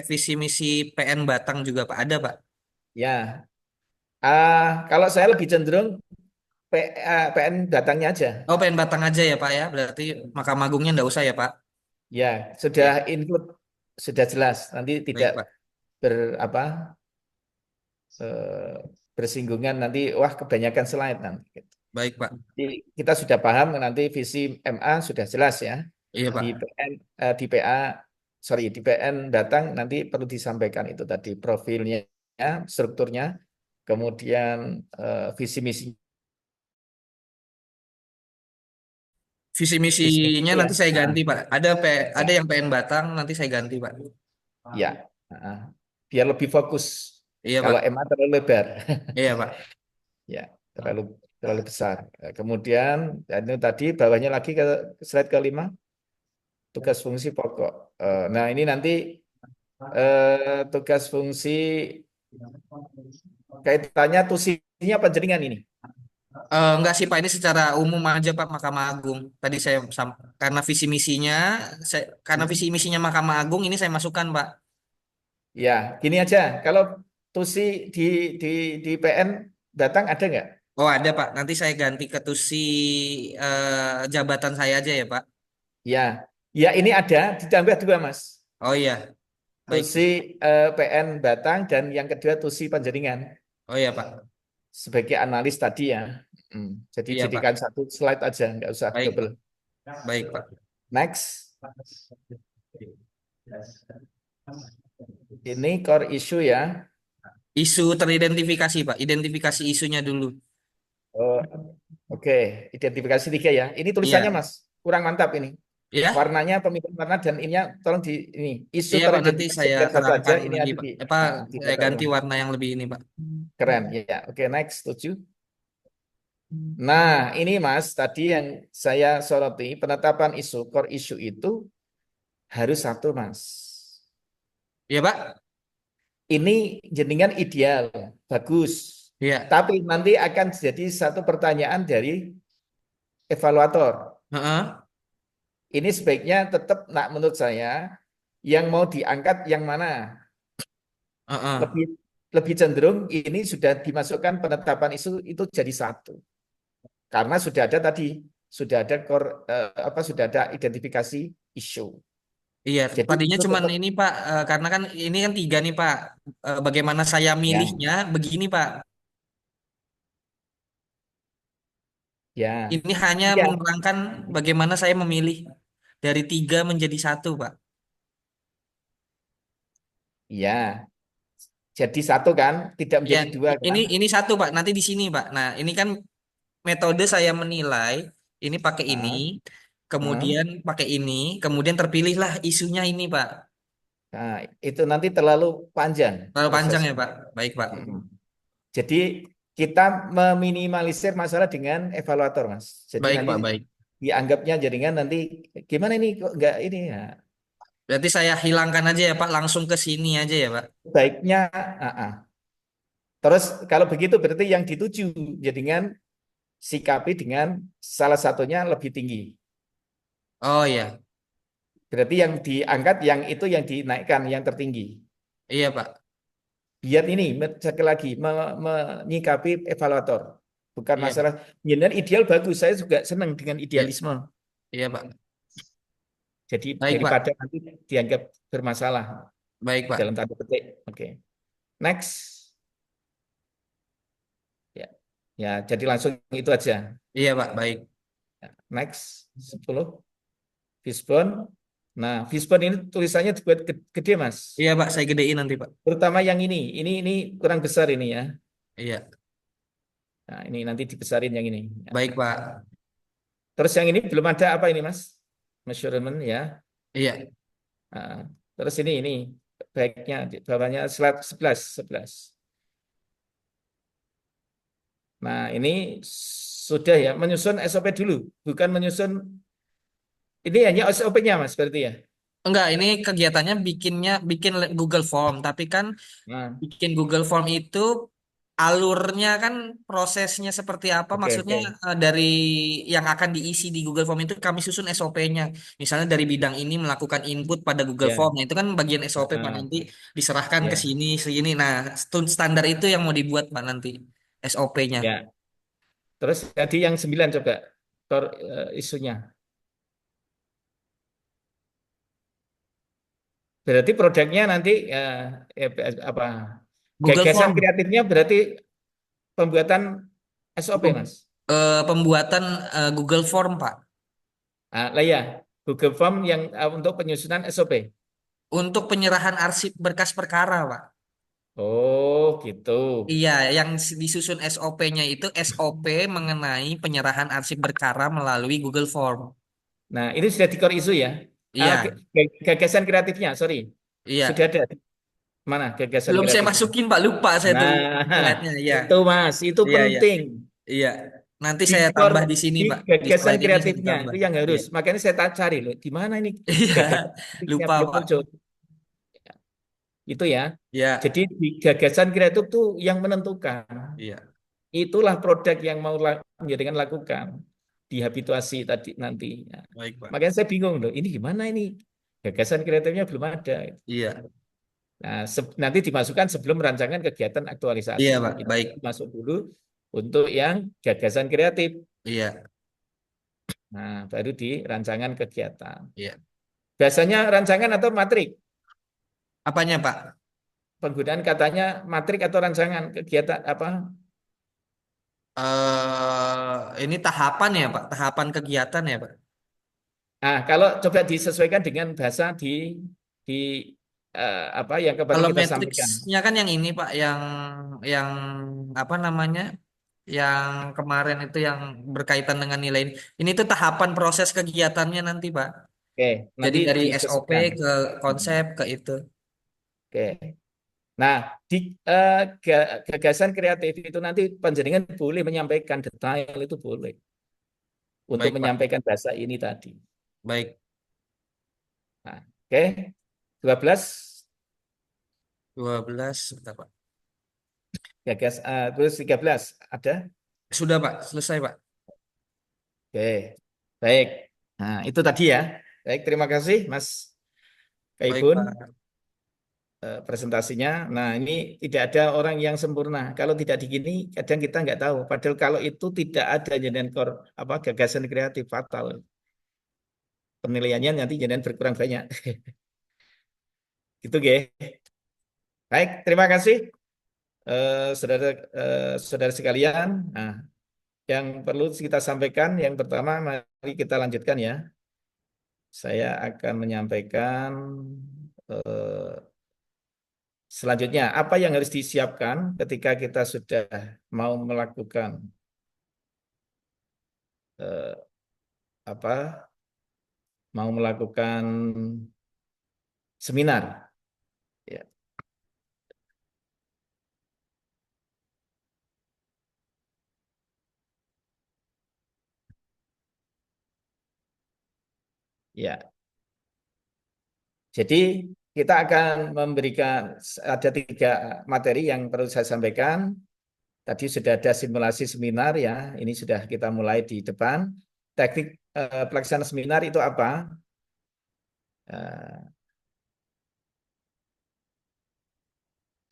visi misi PN Batang juga Pak. Ada Pak. Ya. Kalau saya lebih cenderung PN Batangnya aja. Oh PN Batang aja ya Pak ya. Berarti Mahkamah Agungnya nggak usah ya Pak. Ya, sudah Ya, include, sudah jelas. Nanti tidak baik Pak. ber apa eh, bersinggungan nanti, wah kebanyakan slide nanti. Baik Pak. Jadi kita sudah paham nanti visi MA sudah jelas ya. Iya Pak. Di PN, di PA, sorry, di PN datang nanti perlu disampaikan itu tadi profilnya, strukturnya, kemudian visi misi Visi visi misinya misi ya. nanti saya ganti Pak. Ada yang PN Batang nanti saya ganti Pak. Ya, biar lebih fokus. Iya Kalau Pak. MA terlalu lebar, Iya Pak. ya terlalu terlalu besar. Kemudian dan itu tadi bawahnya lagi ke slide kelima, tugas fungsi pokok. Nah ini nanti tugas fungsi kaitannya tusinya penjaringan ini. Enggak sih Pak, ini secara umum aja Pak Mahkamah Agung. Tadi karena visi misinya, karena visi misinya Mahkamah Agung ini saya masukkan Pak. Ya, gini aja. Kalau tusi di di PN datang ada nggak? Oh ada Pak, nanti saya ganti ke tusi jabatan saya aja ya Pak. Ya, ya ini ada ditambah dua Mas. Oh iya, baik. Tusi PN Batang dan yang kedua tusi Panjaringan Oh iya Pak. sebagai analis tadi ya. Jadi Iya Pak. jadikan satu slide aja, nggak usah Baik double. Pak. Baik Pak. Next, ini core issue ya. Isu teridentifikasi Pak, identifikasi isunya dulu. Oh, oke. Identifikasi tiga ya. Ini tulisannya Iya. Mas, kurang mantap ini. Ya, Warnanya, pemilihan warna dan ininya tolong di ini isu iya Pak, nanti teridentifikasi saya biar satu aja terangkan ini lagi ada Pak. di di Saya ganti background. warna yang lebih ini Pak. Keren ya. Oke, next 7. Nah, ini Mas, tadi yang saya soroti penetapan isu core issue itu harus satu Mas. Iya Pak. Ini jenengan ideal, bagus. Iya. Tapi nanti akan jadi satu pertanyaan dari evaluator. Heeh. Ini sebaiknya tetap, nah menurut saya, yang mau diangkat yang mana? Heeh. Lebih cenderung ini sudah dimasukkan penetapan isu itu jadi satu. Karena sudah ada tadi, sudah ada sudah ada identifikasi isu. Iya, Jadi tadinya itu cuman tetap ini Pak, karena kan ini kan 3 nih Pak. Bagaimana saya ya, milihnya begini Pak. ya, Ini hanya ya, menerangkan bagaimana saya memilih dari 3 menjadi 1 Pak. ya. Jadi satu kan, tidak Ya, menjadi dua kan? ini 1 Pak. Nanti di sini Pak. Nah, ini kan metode saya menilai. Ini pakai ini, Ah, ah. kemudian pakai ini, kemudian terpilihlah isunya ini Pak. Nah, itu nanti terlalu panjang Terlalu panjang ya prosesnya. Pak. Baik Pak. Jadi kita meminimalisir masalah dengan evaluator, Mas. Jadi Baik nanti Pak, baik. dianggapnya jaringan nanti gimana ini kok enggak ini ya. Berarti saya hilangkan aja ya Pak, langsung ke sini aja ya Pak. Baiknya terus kalau begitu berarti yang dituju jaringan sikapi dengan salah satunya lebih tinggi. Oh iya, Berarti yang diangkat yang itu yang dinaikkan yang tertinggi. iya Pak. Biar ini sekali lagi menyikapi evaluator. Bukan Iya, masalah jenengan ideal bagus. Saya juga senang dengan iya, idealisme. iya Pak. Jadi Baik Pak, daripada nanti dianggap bermasalah baik Pak. dalam tanda petik. Oke. Next. Ya. Ya, jadi langsung itu aja. Iya Pak, baik. Ya, next 10. Fishbone. Nah, fishbone ini tulisannya dibuat gede, Mas. Iya Pak, saya gedein nanti Pak. Terutama yang ini. Ini kurang besar ini ya. Iya, Nah, ini nanti dibesarin yang ini. Ya. baik Pak. Terus yang ini belum ada apa ini, Mas? Measurement ya. Iya, Nah, terus ini baiknya di bawahnya slide 11. Nah, ini sudah ya menyusun SOP dulu, bukan menyusun ini hanya SOP-nya Mas berarti ya. enggak, ini kegiatannya bikin Google Form, tapi kan Nah, bikin Google Form itu alurnya kan prosesnya seperti apa? Oke, Maksudnya oke. dari yang akan diisi di Google Form itu kami susun SOP-nya. Misalnya dari bidang ini melakukan input pada Google Form. Ya, Nah, itu kan bagian SOP Pak ah, nanti diserahkan ke ya, sini, sini. Nah, standar itu yang mau dibuat Pak nanti SOP-nya. ya. Terus tadi yang 9 coba isunya. Berarti produknya nanti apa? Google Gagasan Form kreatifnya berarti pembuatan SOP, Pem- Mas. pembuatan Google Form Pak Lah ya, Google Form yang untuk penyusunan SOP. untuk penyerahan arsip berkas perkara Pak. Oh, gitu. Iya, yang disusun SOP-nya itu SOP mengenai penyerahan arsip perkara melalui Google Form. Nah, ini sudah di core isu ya. Iya, Gagasan kreatifnya, sorry. Sudah iya. ada. Mana gagasan Belum saya kreatifnya? masukin Pak, lupa saya tuh Nah, slide-nya. Iya, itu Mas, itu iya, iya, penting. iya. Nanti Di saya core, tambah di sini di Pak. Di gagasan slide ini saya kreatifnya tambah. itu yang harus. Iya, Makanya saya cari loh, di mana ini iya. gagasan kreatifnya Lupa belum Pak. muncul. Itu ya. Iya, Jadi di gagasan kreatif tuh yang menentukan. iya. Itulah produk yang mau menjadikan lakukan di habituasi tadi nanti. Nah, Baik Pak. makanya saya bingung loh, ini gimana ini? Gagasan kreatifnya belum ada. Iya, Nah, nanti dimasukkan sebelum rancangan kegiatan iya aktualisasi. Pak. Kita Baik. masuk dulu untuk yang gagasan kreatif. Iya, Nah, baru di rancangan kegiatan. iya. Biasanya rancangan atau matrik? Apanya Pak? Penggunaan katanya matrik atau rancangan kegiatan apa? Ini tahapan ya Pak, tahapan kegiatan ya Pak. Nah, kalau coba disesuaikan dengan bahasa di apa yang kemarin Kalau kita sampaikan. matriksnya kan yang ini Pak, yang apa namanya? Yang kemarin itu yang berkaitan dengan nilai ini. Ini tuh tahapan proses kegiatannya nanti Pak. Oke, Jadi nanti dari SOP disesuaikan. ke konsep ke itu. Oke. Nah, di gagasan kreatif itu nanti panjenengan boleh menyampaikan detail itu boleh untuk Baik Pak. menyampaikan bahasa ini tadi. Baik. Nah, oke. 12 12 bentar, Pak. terus 13 ada? Sudah Pak, selesai Pak. Oke. Baik. Nah, itu tadi ya. Baik, terima kasih Mas Baik Kaibun Pak. presentasinya. Nah, ini tidak ada orang yang sempurna. Kalau tidak digini, kadang kita nggak tahu. Padahal kalau itu tidak ada jadian apa gagasan kreatif fatal. Penilaiannya nanti jadian berkurang banyak. Gitu, Ge. Baik, terima kasih saudara saudara sekalian. Nah, yang perlu kita sampaikan yang pertama mari kita lanjutkan ya. Saya akan menyampaikan eh, selanjutnya apa yang harus disiapkan ketika kita sudah mau melakukan eh, apa mau melakukan seminar ya. Ya. Jadi kita akan memberikan ada 3 materi yang perlu saya sampaikan. Tadi sudah ada simulasi seminar ya. Ini sudah kita mulai di depan. Teknik pelaksanaan seminar itu apa? Eh,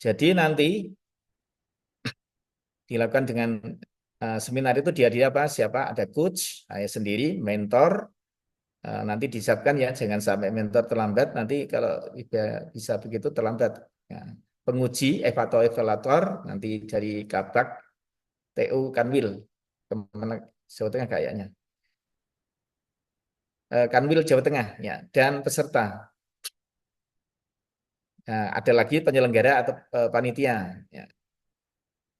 jadi nanti dilakukan dengan seminar itu dia apa? Siapa? Ada coach, saya sendiri, mentor. Nanti disiapkan ya, jangan sampai mentor terlambat. Nanti kalau bisa begitu terlambat. Ya. Penguji, evaluator, nanti dari Kabak, TU, Kanwil, kemana Jawa Tengah kayaknya. Kanwil Jawa Tengah, ya, dan peserta. Nah, ada lagi penyelenggara atau panitia. Ya.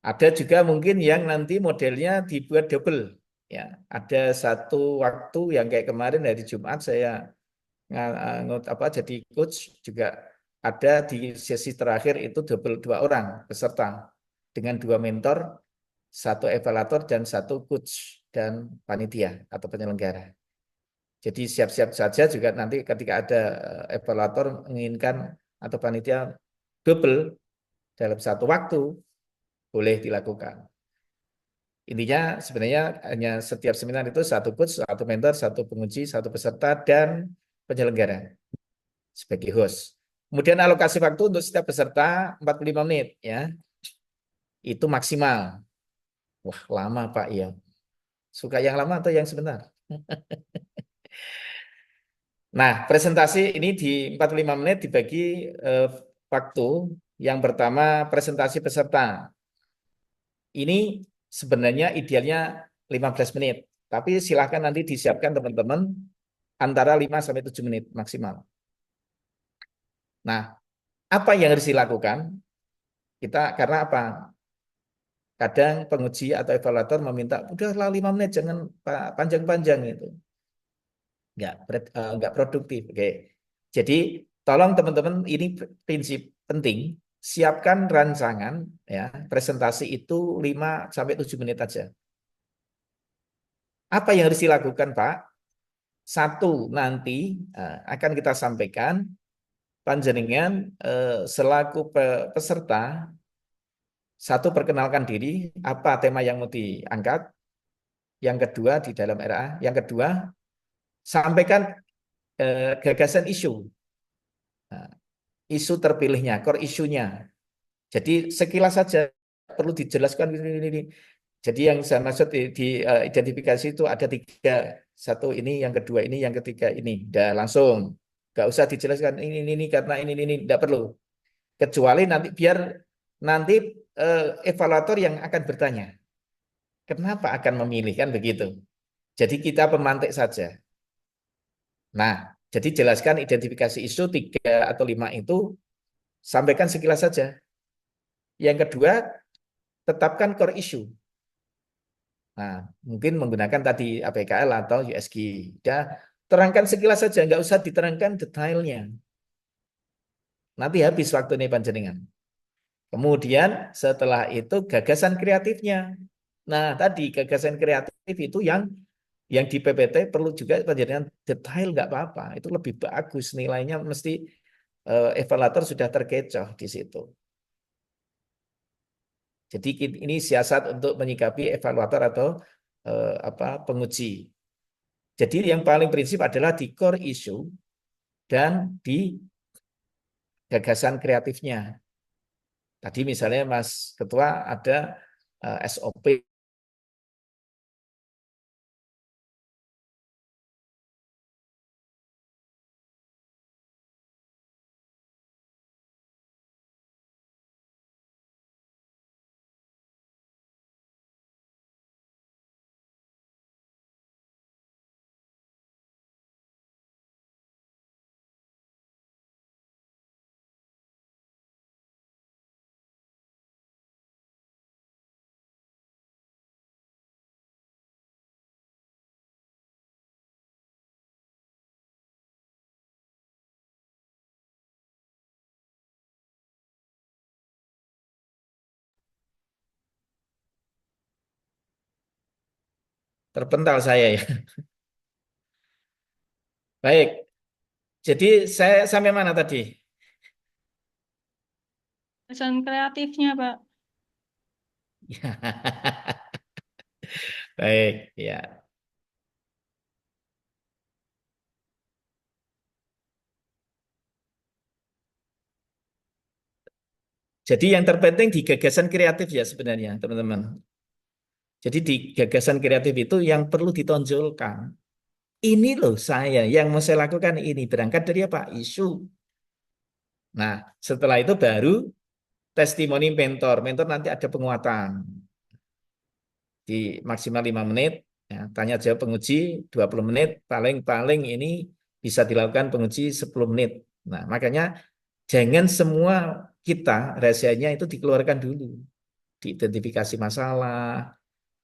Ada juga mungkin yang nanti modelnya dibuat double. Ya, ada satu waktu yang kayak kemarin hari Jumat saya apa jadi coach juga ada di sesi terakhir itu double 2 orang peserta dengan 2 mentor, 1 evaluator dan 1 coach dan panitia atau penyelenggara. Jadi siap-siap saja juga nanti ketika ada evaluator menginginkan atau panitia double dalam satu waktu boleh dilakukan. Intinya sebenarnya hanya setiap seminar itu satu coach, satu mentor, satu penguji, satu peserta, dan penyelenggara sebagai host. Kemudian alokasi waktu untuk setiap peserta 45 menit ya. Itu maksimal. Wah, lama Pak ya. Suka yang lama atau yang sebentar? Nah, presentasi ini di 45 menit dibagi waktu. Yang pertama presentasi peserta. Ini sebenarnya idealnya 15 menit. Tapi silahkan nanti disiapkan teman-teman antara 5 sampai 7 menit maksimal. Nah, apa yang harus dilakukan? Kita karena apa? Kadang penguji atau evaluator meminta, udahlah 5 menit, jangan panjang-panjang itu. Nggak produktif. Oke. Jadi tolong teman-teman, ini prinsip penting, siapkan rancangan ya presentasi itu 5 sampai 7 menit aja. Apa yang harus dilakukan, Pak? Satu, nanti akan kita sampaikan panjenengan selaku peserta, satu, perkenalkan diri, apa tema yang mau diangkat. Yang kedua, di dalam RA. Yang kedua, sampaikan gagasan isu. Nah, isu terpilihnya, core isunya. Jadi sekilas saja, perlu dijelaskan ini. Jadi yang saya maksud di identifikasi itu ada 3. Satu ini, yang kedua ini, yang ketiga ini. Udah langsung. Nggak usah dijelaskan ini karena ini. Nggak perlu. Kecuali nanti biar nanti evaluator yang akan bertanya. Kenapa akan memilih, kan begitu. Jadi kita pemantik saja. Nah, jadi jelaskan identifikasi isu 3 atau 5 itu, sampaikan sekilas saja. Yang kedua, tetapkan core issue. Nah, mungkin menggunakan tadi APKL atau USG. Ya, terangkan sekilas saja, nggak usah diterangkan detailnya. Nanti habis waktu ini panjenengan. Kemudian setelah itu gagasan kreatifnya. Nah, tadi gagasan kreatif itu yang di PPT perlu juga panjenengan detail, nggak apa-apa. Itu lebih bagus, nilainya mesti evaluator sudah terkecoh di situ. Jadi ini siasat untuk menyikapi evaluator atau penguji. Jadi yang paling prinsip adalah di core issue dan di gagasan kreatifnya. Tadi misalnya Mas Ketua ada SOP. Terpental saya ya. Baik. Jadi saya sampai mana tadi? Pesan kreatifnya, Pak. Baik, ya. Jadi yang terpenting di gagasan kreatif ya sebenarnya, teman-teman. Jadi di gagasan kreatif itu yang perlu ditonjolkan. Ini loh saya, yang mau saya lakukan ini. Berangkat dari apa? Isu. Nah, setelah itu baru testimoni mentor. Mentor nanti ada penguatan. Di maksimal 5 menit. Ya, tanya jawab penguji 20 menit. Paling-paling ini bisa dilakukan penguji 10 menit. Nah, makanya jangan semua kita rahasianya itu dikeluarkan dulu. Diidentifikasi masalah.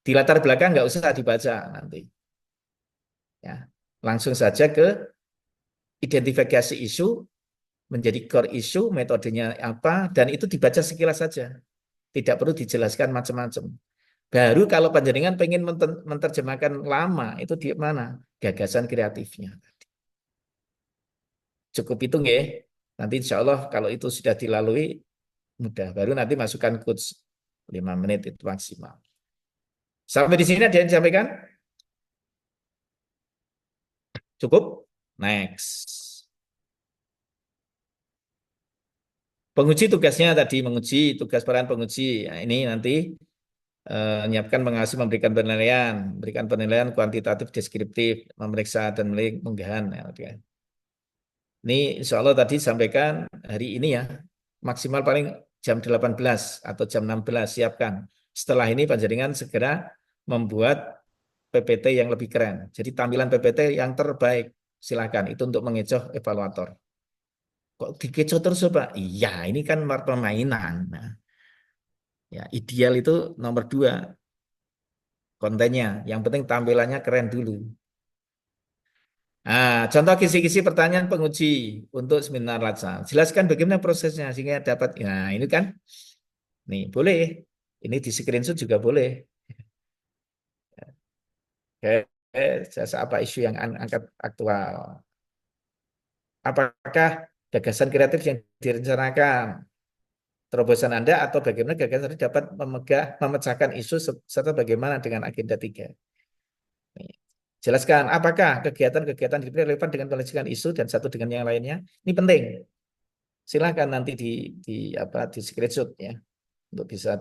Di latar belakang nggak usah dibaca nanti. Ya, langsung saja ke identifikasi isu, menjadi core isu, metodenya apa, dan itu dibaca sekilas saja. Tidak perlu dijelaskan macam-macam. Baru kalau panjenengan pengen menerjemahkan lama, itu di mana? Gagasan kreatifnya. Cukup itu nggih. Nanti insya Allah kalau itu sudah dilalui, mudah. Baru nanti masukkan coach. 5 menit itu maksimal. Sampai di sini ada yang disampaikan? Cukup? Next. Penguji tugasnya tadi menguji, tugas peran penguji. Nah, ini nanti menyiapkan, mengawasi, memberikan penilaian kuantitatif, deskriptif, memeriksa dan mengunggahan. Ya, oke. Ini insya Allah tadi sampaikan hari ini ya, maksimal paling jam 18 atau jam 16 siapkan. Setelah ini panjenengan segera membuat PPT yang lebih keren. Jadi tampilan PPT yang terbaik, silakan. Itu untuk mengecoh evaluator. Kok dikecoh terus Pak? Iya, ini kan permainan. Nah, ya ideal itu nomor 2 kontennya. Yang penting tampilannya keren dulu. Nah, contoh kisi-kisi pertanyaan penguji untuk seminar LATSA. Jelaskan bagaimana prosesnya sehingga dapat. Nah, ini kan, nih boleh. Ini di screenshot juga boleh. Oke, apa isu yang angkat aktual? Apakah gagasan kreatif yang direncanakan terobosan Anda atau bagaimana gagasan Anda dapat memecahkan isu serta bagaimana dengan agenda 3? Jelaskan apakah kegiatan-kegiatan relevan dengan menyelesaikan isu dan satu dengan yang lainnya. Ini penting. Silakan nanti di screenshot ya untuk bisa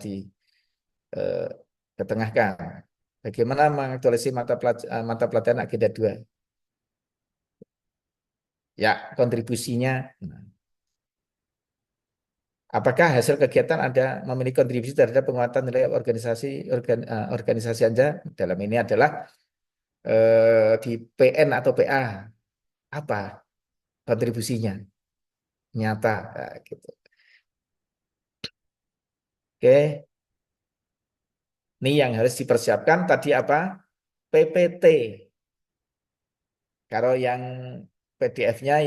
ketengahkan. Bagaimana mengaktualisasi mata pelajaran agenda 2? Ya, kontribusinya. Apakah hasil kegiatan Anda memiliki kontribusi terhadap penguatan nilai organisasi Anda? Dalam ini adalah di PN atau PA. Apa kontribusinya? Nyata. Gitu. Oke. Ini yang harus dipersiapkan tadi apa? PPT. Kalau yang PDF-nya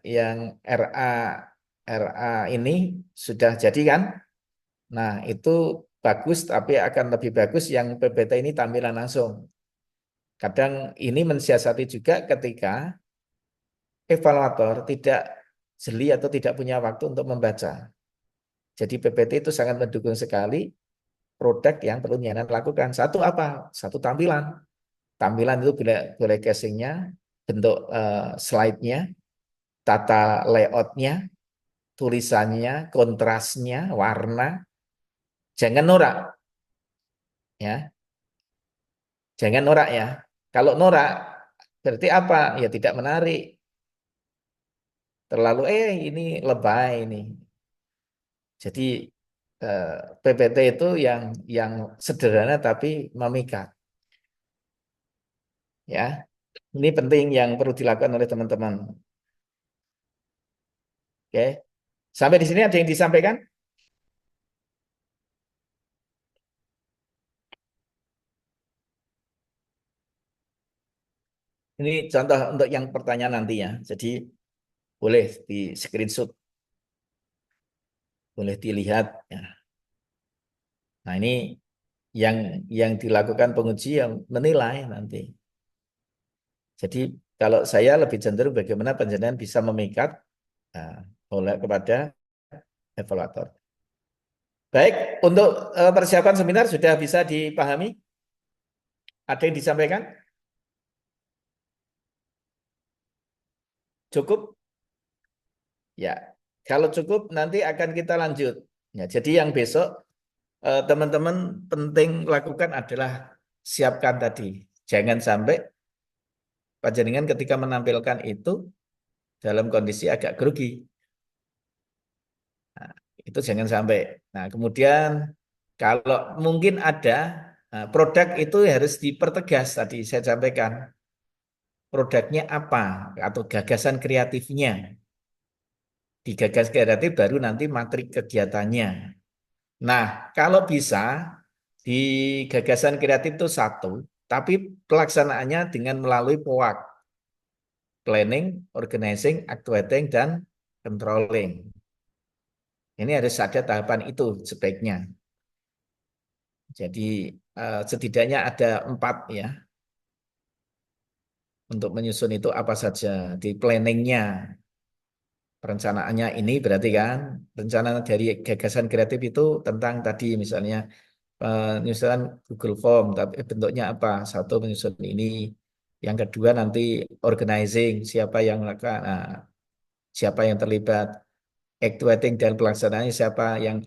yang RA ini sudah jadi kan? Nah, itu bagus, tapi akan lebih bagus yang PPT ini tampilan langsung. Kadang ini mensiasati juga ketika evaluator tidak jeli atau tidak punya waktu untuk membaca. Jadi PPT itu sangat mendukung sekali produk yang perlu Nyanan lakukan. Satu apa? Satu tampilan. Tampilan itu boleh casingnya, bentuk slide-nya, tata layout-nya, tulisannya, kontrasnya, warna. Jangan norak. Ya. Jangan norak ya. Kalau norak berarti apa? Ya tidak menarik. Terlalu ini lebay ini. Jadi PPT itu yang sederhana tapi memikat. Ya. Ini penting yang perlu dilakukan oleh teman-teman. Oke. Sampai di sini ada yang disampaikan? Ini contoh untuk yang pertanyaan nanti ya. Jadi boleh di screenshot. Boleh dilihat ya. Nah, ini yang dilakukan penguji yang menilai nanti. Jadi kalau saya lebih cenderung bagaimana panjenengan bisa memikat oleh kepada evaluator. Baik, untuk persiapan seminar sudah bisa dipahami? Ada yang disampaikan? Cukup? Ya, kalau cukup nanti akan kita lanjut. Ya, jadi yang besok teman-teman penting lakukan adalah siapkan tadi. Jangan sampai panjenengan ketika menampilkan itu dalam kondisi agak grogi. Nah, itu jangan sampai. Nah, kemudian kalau mungkin ada produk itu harus dipertegas tadi saya sampaikan. Produknya apa atau gagasan kreatifnya. Digagas kreatif baru nanti materi kegiatannya. Nah, kalau bisa di gagasan kreatif itu satu, tapi pelaksanaannya dengan melalui POAK. Planning, Organizing, Actuating, dan Controlling. Ini harus ada tahapan itu sebaiknya. Jadi setidaknya ada 4 ya. Untuk menyusun itu apa saja. Di planningnya. perencanaannya ini berarti kan rencana dari gagasan kreatif itu tentang tadi misalnya penyusunan Google Form tapi bentuknya apa? Satu menyusun ini, yang kedua nanti organizing siapa yang melakukan, siapa yang terlibat, actuating dan pelaksanaannya siapa yang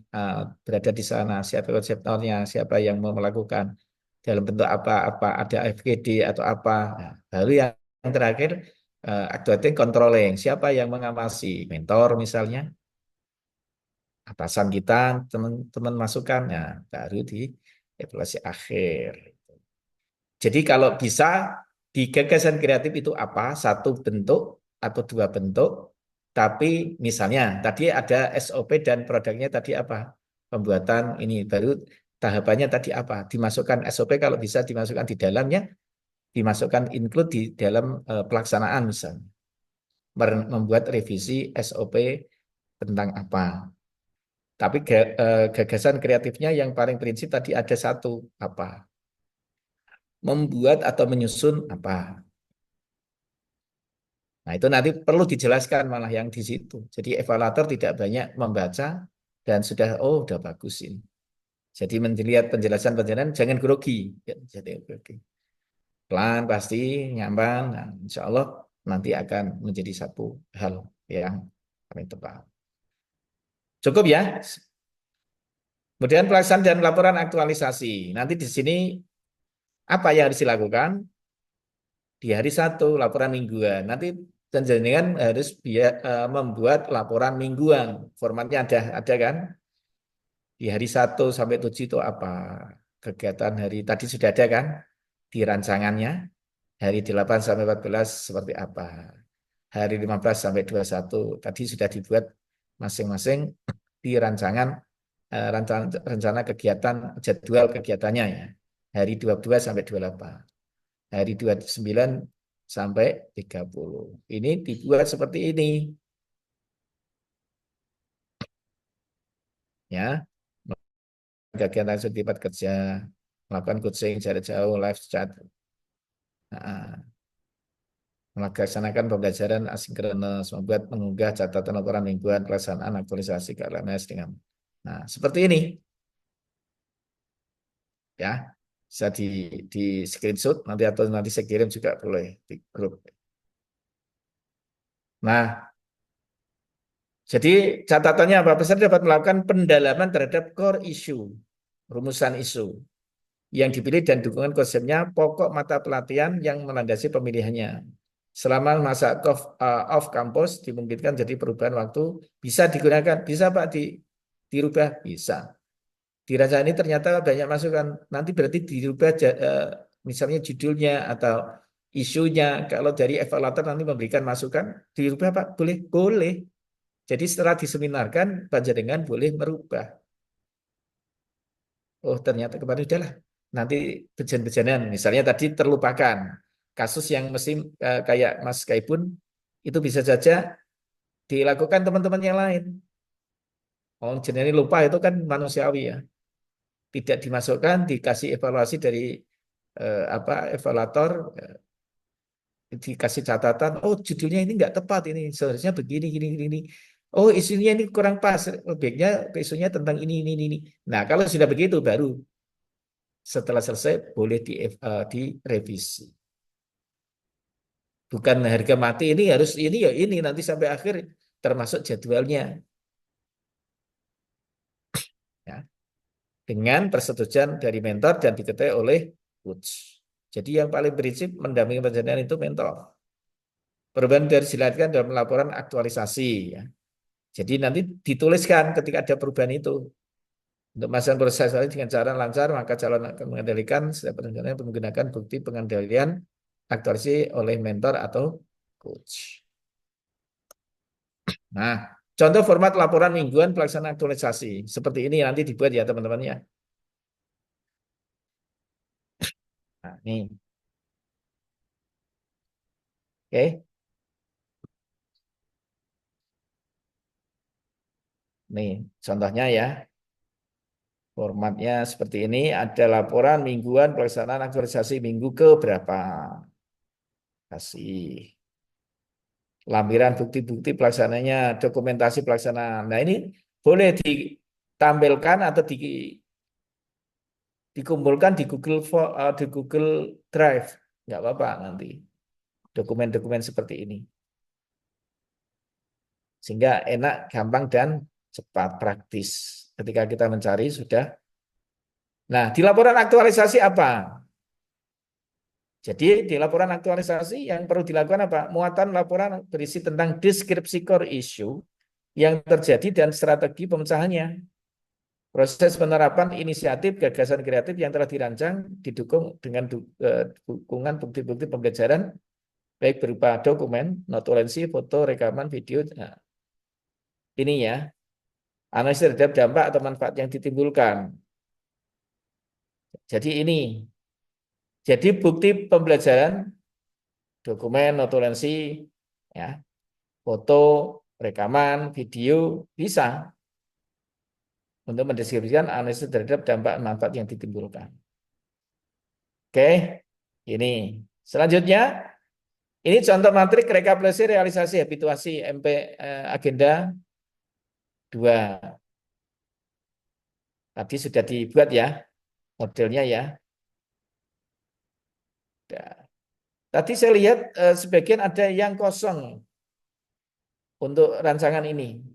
berada di sana, siapa konseptornya, siapa yang mau melakukan dalam bentuk apa ada FGD atau apa. Nah, baru yang terakhir actuating controlling, siapa yang mengawasi, mentor misalnya, atasan kita, teman-teman masukan, nah baru di evaluasi akhir. Jadi kalau bisa di gagasan kreatif itu apa? Satu bentuk atau dua bentuk, tapi misalnya tadi ada SOP dan produknya tadi apa? Pembuatan ini baru tahapannya tadi apa? Dimasukkan SOP kalau bisa dimasukkan di dalamnya, dimasukkan include di dalam pelaksanaan misalnya. Membuat revisi SOP tentang apa? Tapi gagasan kreatifnya yang paling prinsip tadi ada satu, apa? Membuat atau menyusun apa? Nah, itu nanti perlu dijelaskan malah yang di situ. Jadi evaluator tidak banyak membaca dan udah bagus ini. Jadi melihat penjelasan-penjelasan jangan grogi. Ya, jadi grogi. Pelan pasti nyambang. Nah, insya Allah nanti akan menjadi satu hal yang paling tepat. Cukup ya. Kemudian pelaksanaan dan laporan aktualisasi. Nanti di sini apa yang harus dilakukan? Di hari satu laporan mingguan. Nanti jenengan harus membuat laporan mingguan. Formatnya ada kan? Di hari 1 sampai 7 itu apa? Kegiatan hari tadi sudah ada kan? Di rancangannya. Hari 8 sampai 14 seperti apa? Hari 15 sampai 21 tadi sudah dibuat masing-masing di rancangan rencana kegiatan, jadwal kegiatannya ya. Hari 22 sampai 28. Hari 29 sampai 30. Ini dibuat seperti ini. Ya. Kegiatan sertifikat kerja, melakukan coaching jarak jauh, live chat. Melaksanakan pembelajaran asinkronus, membuat mengunggah catatan laporan mingguan, pelaksanaan aktualisasi ke LMS dengan. Nah, seperti ini. Ya. Bisa di screenshot nanti atau nanti saya kirim juga boleh di grup. Nah, jadi catatannya apa? Peserta dapat melakukan pendalaman terhadap core issue, rumusan isu yang dipilih dan dukungan konsepnya, pokok mata pelatihan yang melandasi pemilihannya. Selama masa off campus dimungkinkan jadi perubahan waktu, bisa digunakan, bisa Pak dirubah, bisa. Di rancangan ini ternyata banyak masukan. Nanti berarti dirubah misalnya judulnya atau isunya. Kalau dari evaluator nanti memberikan masukan, dirubah Pak? Boleh? Boleh. Jadi setelah diseminarkan, panjenengan boleh merubah. Oh ternyata kemarin udahlah. Nanti bejan-bejanan. Misalnya tadi terlupakan. Kasus yang mesti kayak Mas Kaibun, itu bisa saja dilakukan teman-teman yang lain. Oh jenengan lupa itu kan manusiawi ya. Tidak dimasukkan, dikasih evaluasi dari evaluator, dikasih catatan, oh judulnya ini enggak tepat ini, seharusnya begini, gini. Oh isunya ini kurang pas, objeknya isunya tentang ini. Nah kalau sudah begitu baru setelah selesai boleh direvisi. Bukan harga mati ini harus ini ya ini nanti sampai akhir termasuk jadwalnya. Ya. Dengan persetujuan dari mentor dan diketahui oleh coach. Jadi yang paling prinsip mendampingi penjadian itu mentor. Perubahan dari dijelaskan dalam laporan aktualisasi. Ya. Jadi nanti dituliskan ketika ada perubahan itu. Untuk masa proses dengan cara lancar, maka calon akan mengendalikan setiap perencanaan menggunakan bukti pengendalian aktualisasi oleh mentor atau coach. Nah, contoh format laporan mingguan pelaksanaan aktualisasi. Seperti ini nanti dibuat ya teman-teman ya. Nah, nih. Oke. Nih, contohnya ya. Formatnya seperti ini, ada laporan mingguan pelaksanaan aktualisasi minggu ke berapa. Kasih. lampiran bukti-bukti pelaksananya, dokumentasi pelaksanaan. Nah, ini boleh ditampilkan atau dikumpulkan di Google Drive. Nggak apa-apa nanti dokumen-dokumen seperti ini. Sehingga enak, gampang, dan cepat, praktis. Ketika kita mencari sudah. Nah, di laporan aktualisasi apa? Jadi di laporan aktualisasi yang perlu dilakukan apa? Muatan laporan berisi tentang deskripsi core issue yang terjadi dan strategi pemecahannya. Proses penerapan inisiatif gagasan kreatif yang telah dirancang didukung dengan dukungan bukti-bukti pembelajaran baik berupa dokumen, notulensi, foto, rekaman, video. Nah, ini ya, analisis terhadap dampak atau manfaat yang ditimbulkan. Jadi ini, jadi bukti pembelajaran, dokumen, notulensi, ya, foto, rekaman, video bisa untuk mendeskripsikan analisis terhadap dampak manfaat yang ditimbulkan. Oke, ini selanjutnya ini contoh matrik rekapitulasi realisasi habituasi agenda 2. Tadi sudah dibuat ya modelnya ya. Tadi saya lihat sebagian ada yang kosong untuk rancangan ini.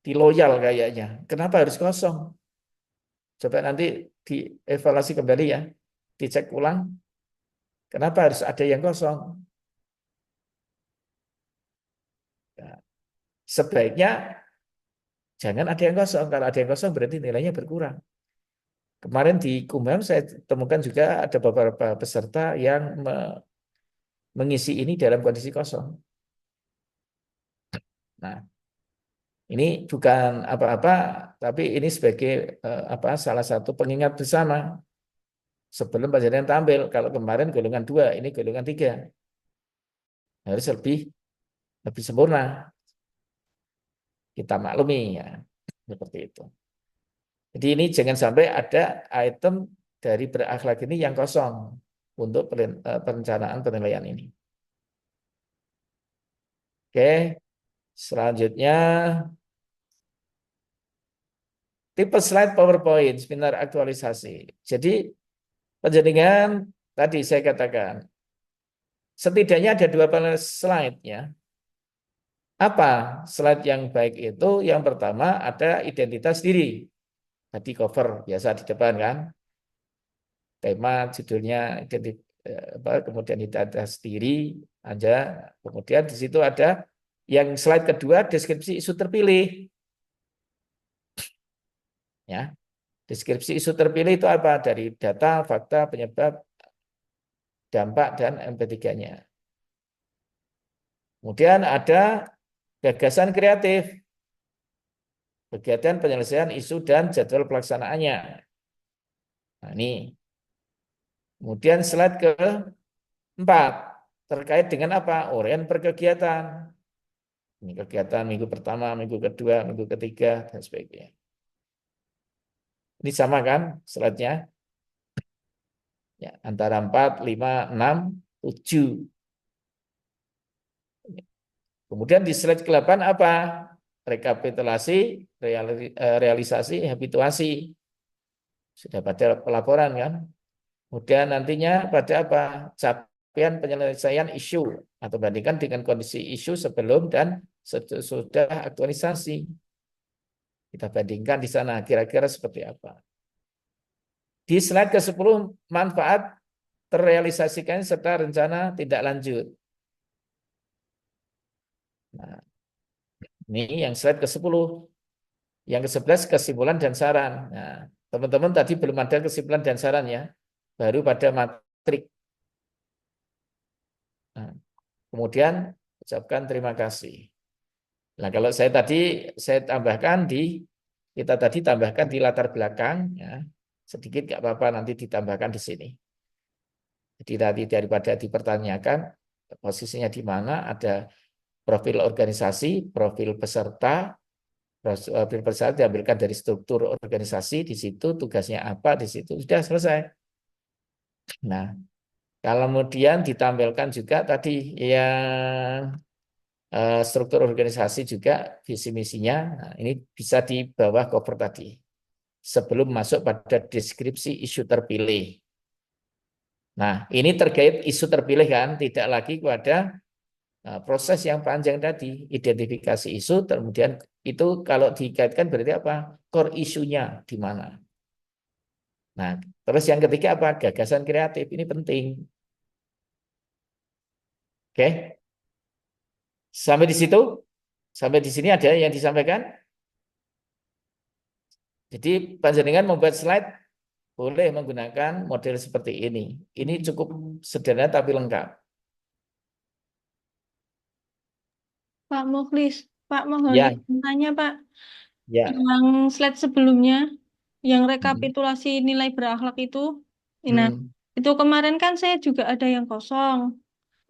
Di loyal kayaknya. Kenapa harus kosong? Coba nanti dievaluasi kembali ya. Dicek ulang. Kenapa harus ada yang kosong? Nah, sebaiknya jangan ada yang kosong. Kalau ada yang kosong berarti nilainya berkurang. Kemarin di Kumham saya temukan juga ada beberapa peserta yang mengisi ini dalam kondisi kosong. Nah, ini bukan apa-apa, tapi ini sebagai salah satu pengingat bersama sebelum pelajaran tampil. Kalau kemarin golongan 2, ini golongan 3. Harus lebih sempurna. Kita maklumi ya, seperti itu. Jadi ini jangan sampai ada item dari berakhlak ini yang kosong untuk perencanaan penilaian ini. Oke, selanjutnya tipe slide PowerPoint, seminar aktualisasi. Jadi penjaringan tadi saya katakan setidaknya ada 2 panel slide ya. Apa slide yang baik itu? Yang pertama ada identitas diri. Tadi cover biasa di depan kan. Tema judulnya kemudian identitas diri aja. Kemudian di situ ada yang slide kedua deskripsi isu terpilih. Ya. Deskripsi isu terpilih itu apa? Dari data, fakta, penyebab, dampak, dan MP3-nya. Kemudian ada gagasan kreatif, kegiatan penyelesaian isu dan jadwal pelaksanaannya. Nah, ini. Kemudian slide ke-4, terkait dengan apa? Uraian per kegiatan. Ini kegiatan minggu pertama, minggu kedua, minggu ketiga, dan sebagainya. Ini sama kan slide-nya? Ya, antara 4, 5, 6, 7. Kemudian di slide ke-8 apa? Rekapitulasi, realisasi, habituasi. Sudah pada pelaporan kan? Kemudian nantinya pada apa? Capaian penyelesaian isu atau bandingkan dengan kondisi isu sebelum dan sesudah aktualisasi. Kita bandingkan di sana kira-kira seperti apa. Di slide ke-10 manfaat terrealisasikan serta rencana tidak lanjut. Nah, ini yang slide ke-10. Yang ke-11 kesimpulan dan saran. Nah, teman-teman tadi belum ada kesimpulan dan saran ya. Baru pada matrik. Nah, kemudian ucapkan terima kasih. Nah, kalau saya tambahkan kita tadi tambahkan di latar belakang ya. Sedikit nggak apa-apa nanti ditambahkan di sini. Jadi tadi daripada dipertanyakan posisinya di mana, ada profil organisasi, profil peserta diambilkan dari struktur organisasi, di situ tugasnya apa, di situ sudah selesai. Nah, kalau kemudian ditampilkan juga tadi yang struktur organisasi juga visi misinya. Nah, ini bisa di bawah cover tadi. Sebelum masuk pada deskripsi isu terpilih. Nah, ini terkait isu terpilih kan, tidak lagi pada proses yang panjang tadi, identifikasi isu, kemudian itu kalau dikaitkan berarti apa? Core isunya di mana? Nah, terus yang ketiga apa? Gagasan kreatif, ini penting. Oke? Sampai di situ? Sampai di sini ada yang disampaikan? Jadi panjenengan membuat slide boleh menggunakan model seperti ini. Ini cukup sederhana tapi lengkap. Pak Mukhlis, Pak mohon Ya, izin tanya Pak, ya. yang slide sebelumnya, yang Hmm. rekapitulasi nilai berakhlak itu, nah Hmm. itu kemarin kan saya juga ada yang kosong.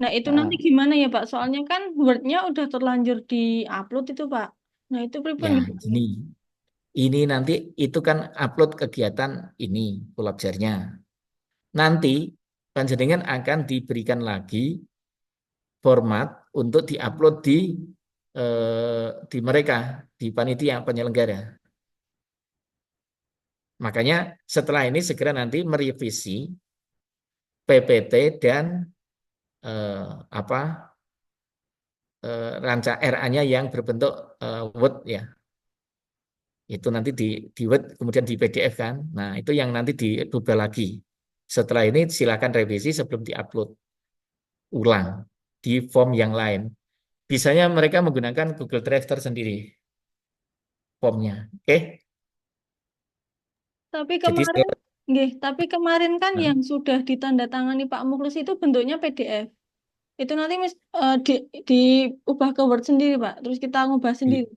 Nah itu nanti Nah, gimana ya Pak? Soalnya kan Word-nya udah terlanjur di-upload itu Pak. Nah itu pripun ya, ya? ini nanti itu kan upload kegiatan ini pelajarnya. Nanti panjenengan akan diberikan lagi format untuk diupload di mereka di panitia penyelenggara. Makanya setelah ini segera nanti merevisi PPT dan apa rancang RA-nya yang berbentuk Word ya. Itu nanti di Word kemudian di PDF kan. Nah, itu yang nanti dirubah lagi. Setelah ini silakan revisi sebelum diupload ulang di form yang lain. Bisanya mereka menggunakan Google Drive tersendiri formnya. Oke. Tapi Jadi kemarin, tapi kemarin kan nah, yang sudah ditandatangani Pak Mukhlis itu bentuknya PDF. Itu nanti diubah ke Word sendiri, Pak. Terus kita ngubah sendiri.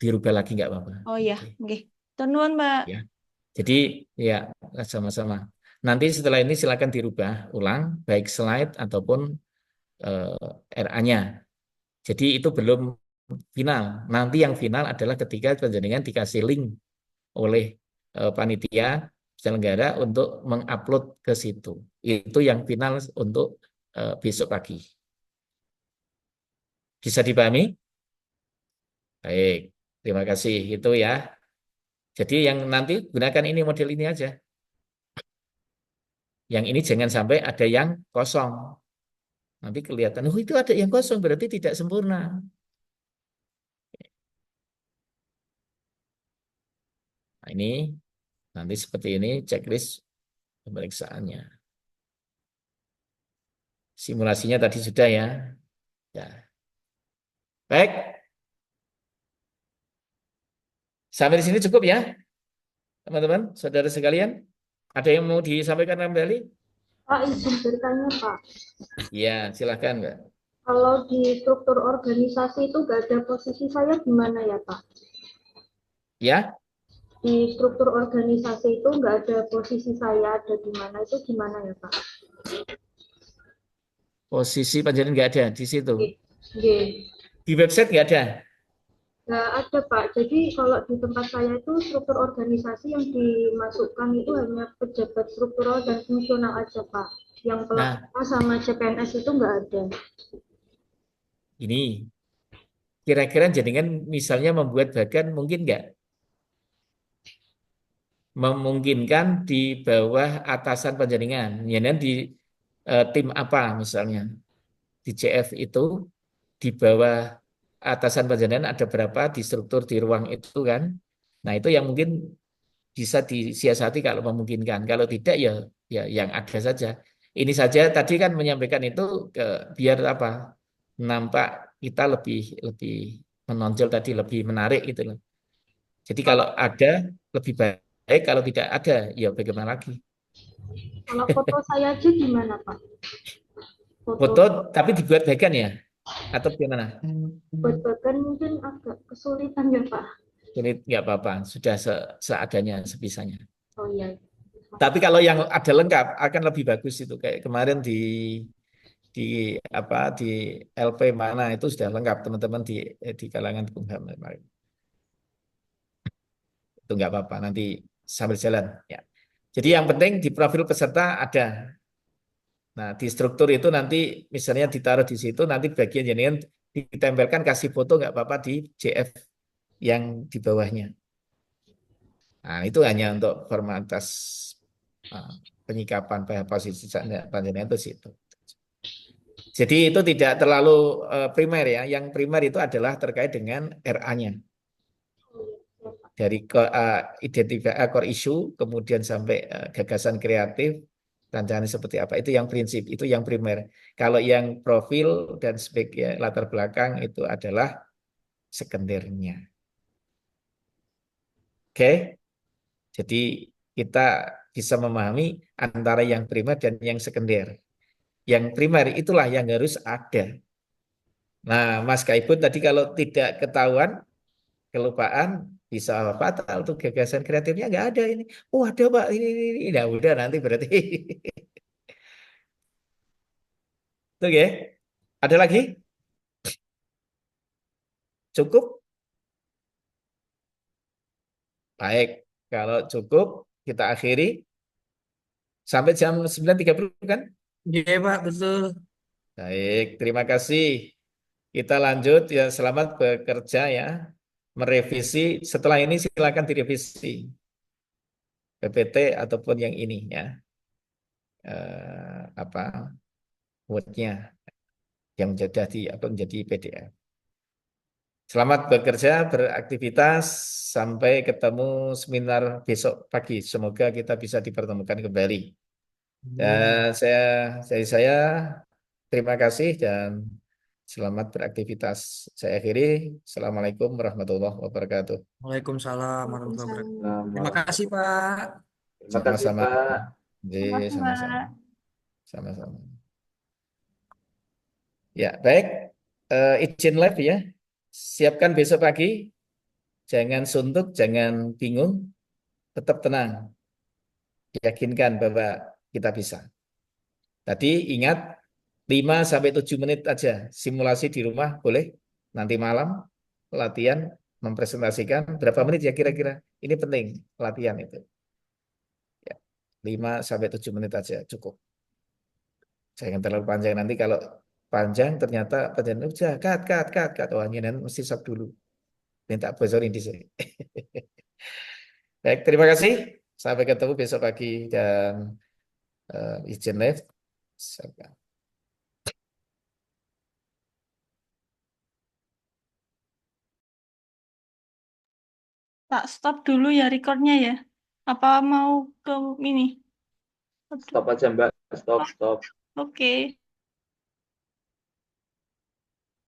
dirubah lagi nggak apa-apa. Oh iya, Oke. oke. Tenuan, Pak. Ya. Jadi ya sama-sama. Nanti setelah ini silakan dirubah ulang baik slide ataupun RA-nya. Jadi itu belum final. Nanti yang final adalah ketika panjenengan dikasih link oleh panitia penyelenggara untuk mengupload ke situ. Itu yang final untuk besok pagi. Bisa dipahami? Baik, terima kasih. Itu ya. Jadi yang nanti gunakan ini model ini aja. Yang ini jangan sampai ada yang kosong. Nanti kelihatan, oh itu ada yang kosong, berarti tidak sempurna. Nah ini nanti seperti ini checklist pemeriksaannya. Simulasinya tadi sudah ya. Ya. Baik. Sampai di sini cukup ya, teman-teman, saudara sekalian. Ada yang mau disampaikan kembali? Pak, izin bertanya, Pak. Ya, silakan, Mbak. Kalau di struktur organisasi itu nggak ada posisi saya gimana ya, Pak? Ya, Di struktur organisasi itu nggak ada posisi saya ada di mana, itu gimana ya, Pak? posisi panjenengan nggak ada di situ. Nggih. Di website nggak ada. Nggak ada, Pak. Jadi kalau di tempat saya itu struktur organisasi yang dimasukkan itu hanya pejabat struktural dan fungsional aja, Pak. Yang pelaksana sama CPNS itu nggak ada. Ini kira-kira jenengan misalnya membuat bagan mungkin nggak? Memungkinkan di bawah atasan panjenengan, ya di tim apa misalnya di CF itu di bawah atasan panjenengan ada berapa di struktur di ruang itu kan? Nah itu yang mungkin bisa disiasati kalau memungkinkan. Kalau tidak ya ya yang ada saja. Ini saja tadi kan menyampaikan itu biar apa? Nampak kita lebih lebih menonjol tadi lebih menarik gitu loh. Jadi kalau ada lebih baik, kalau tidak ada ya bagaimana lagi? Kalau foto saya aja gimana, Pak? Foto tapi dibuat bagan ya? Atau gimana? Buat bagan mungkin agak kesulitan ya, Pak. Ini nggak apa-apa, sudah seadanya, sebisanya. Oh iya. Tapi kalau yang ada lengkap akan lebih bagus itu kayak kemarin di apa di LP mana itu sudah lengkap teman-teman di kalangan Kumham kemarin. Itu nggak apa-apa nanti sambil jalan ya. Jadi yang penting di profil peserta ada. Nah, di struktur itu nanti misalnya ditaruh di situ nanti bagian jadian ditempelkan, kasih foto nggak apa-apa di JF yang di bawahnya. Nah, itu hanya untuk formalitas penyikapan posisi panjenengan itu situ. Jadi itu tidak terlalu primer ya. Yang primer itu adalah terkait dengan RA-nya. Dari identifikasi core issue, kemudian sampai gagasan kreatif, rancangan seperti apa. Itu yang prinsip, itu yang primer. Kalau yang profil dan sebagai latar belakang itu adalah sekundernya. Oke? Jadi kita bisa memahami antara yang primer dan yang sekunder. Yang primer itulah yang harus ada. Nah, Mas Kaibun tadi kalau tidak ketahuan, kelupaan, bisa fatal tuh gagasan kreatifnya nggak ada ini. Oh ada Pak, ini. Nah udah nanti berarti. Tuh ya. Ada lagi? Cukup? Baik, kalau cukup kita akhiri sampai jam 9.30 kan? Iya Pak, betul. Baik, terima kasih. Kita lanjut ya, selamat bekerja ya. Merevisi, setelah ini silakan direvisi. PPT ataupun yang ini ya. Apa Word-nya yang menjadi PDF. Selamat bekerja, beraktivitas. Sampai ketemu seminar besok pagi. Semoga kita bisa dipertemukan kembali. Dan saya terima kasih dan selamat beraktivitas. Saya akhiri. Assalamualaikum warahmatullahi wabarakatuh. Waalaikumsalam warahmatullahi wabarakatuh. Waalaikumsalam Terima kasih Pak. Terima kasih, Sama-sama. Pak. Jadi, Makasih, sama-sama. Pak. Sama-sama. Ya, baik. Izin live ya. Siapkan besok pagi. Jangan suntuk, jangan bingung. Tetap tenang. Yakinkan bahwa kita bisa. Tadi ingat 5-7 menit aja simulasi di rumah boleh. Nanti malam latihan mempresentasikan berapa menit ya kira-kira. Ini penting latihan itu. Ya, 5-7 menit aja cukup. Jangan terlalu panjang, nanti kalau panjang ternyata panjang udah cut. Oh, ini mesti stop dulu. Minta bocorin di sini. Baik, terima kasih. Sampai ketemu besok pagi dan izin live. Tak stop dulu ya recordnya ya. Apa mau ke ini? Stop aja Mbak, stop. Oke.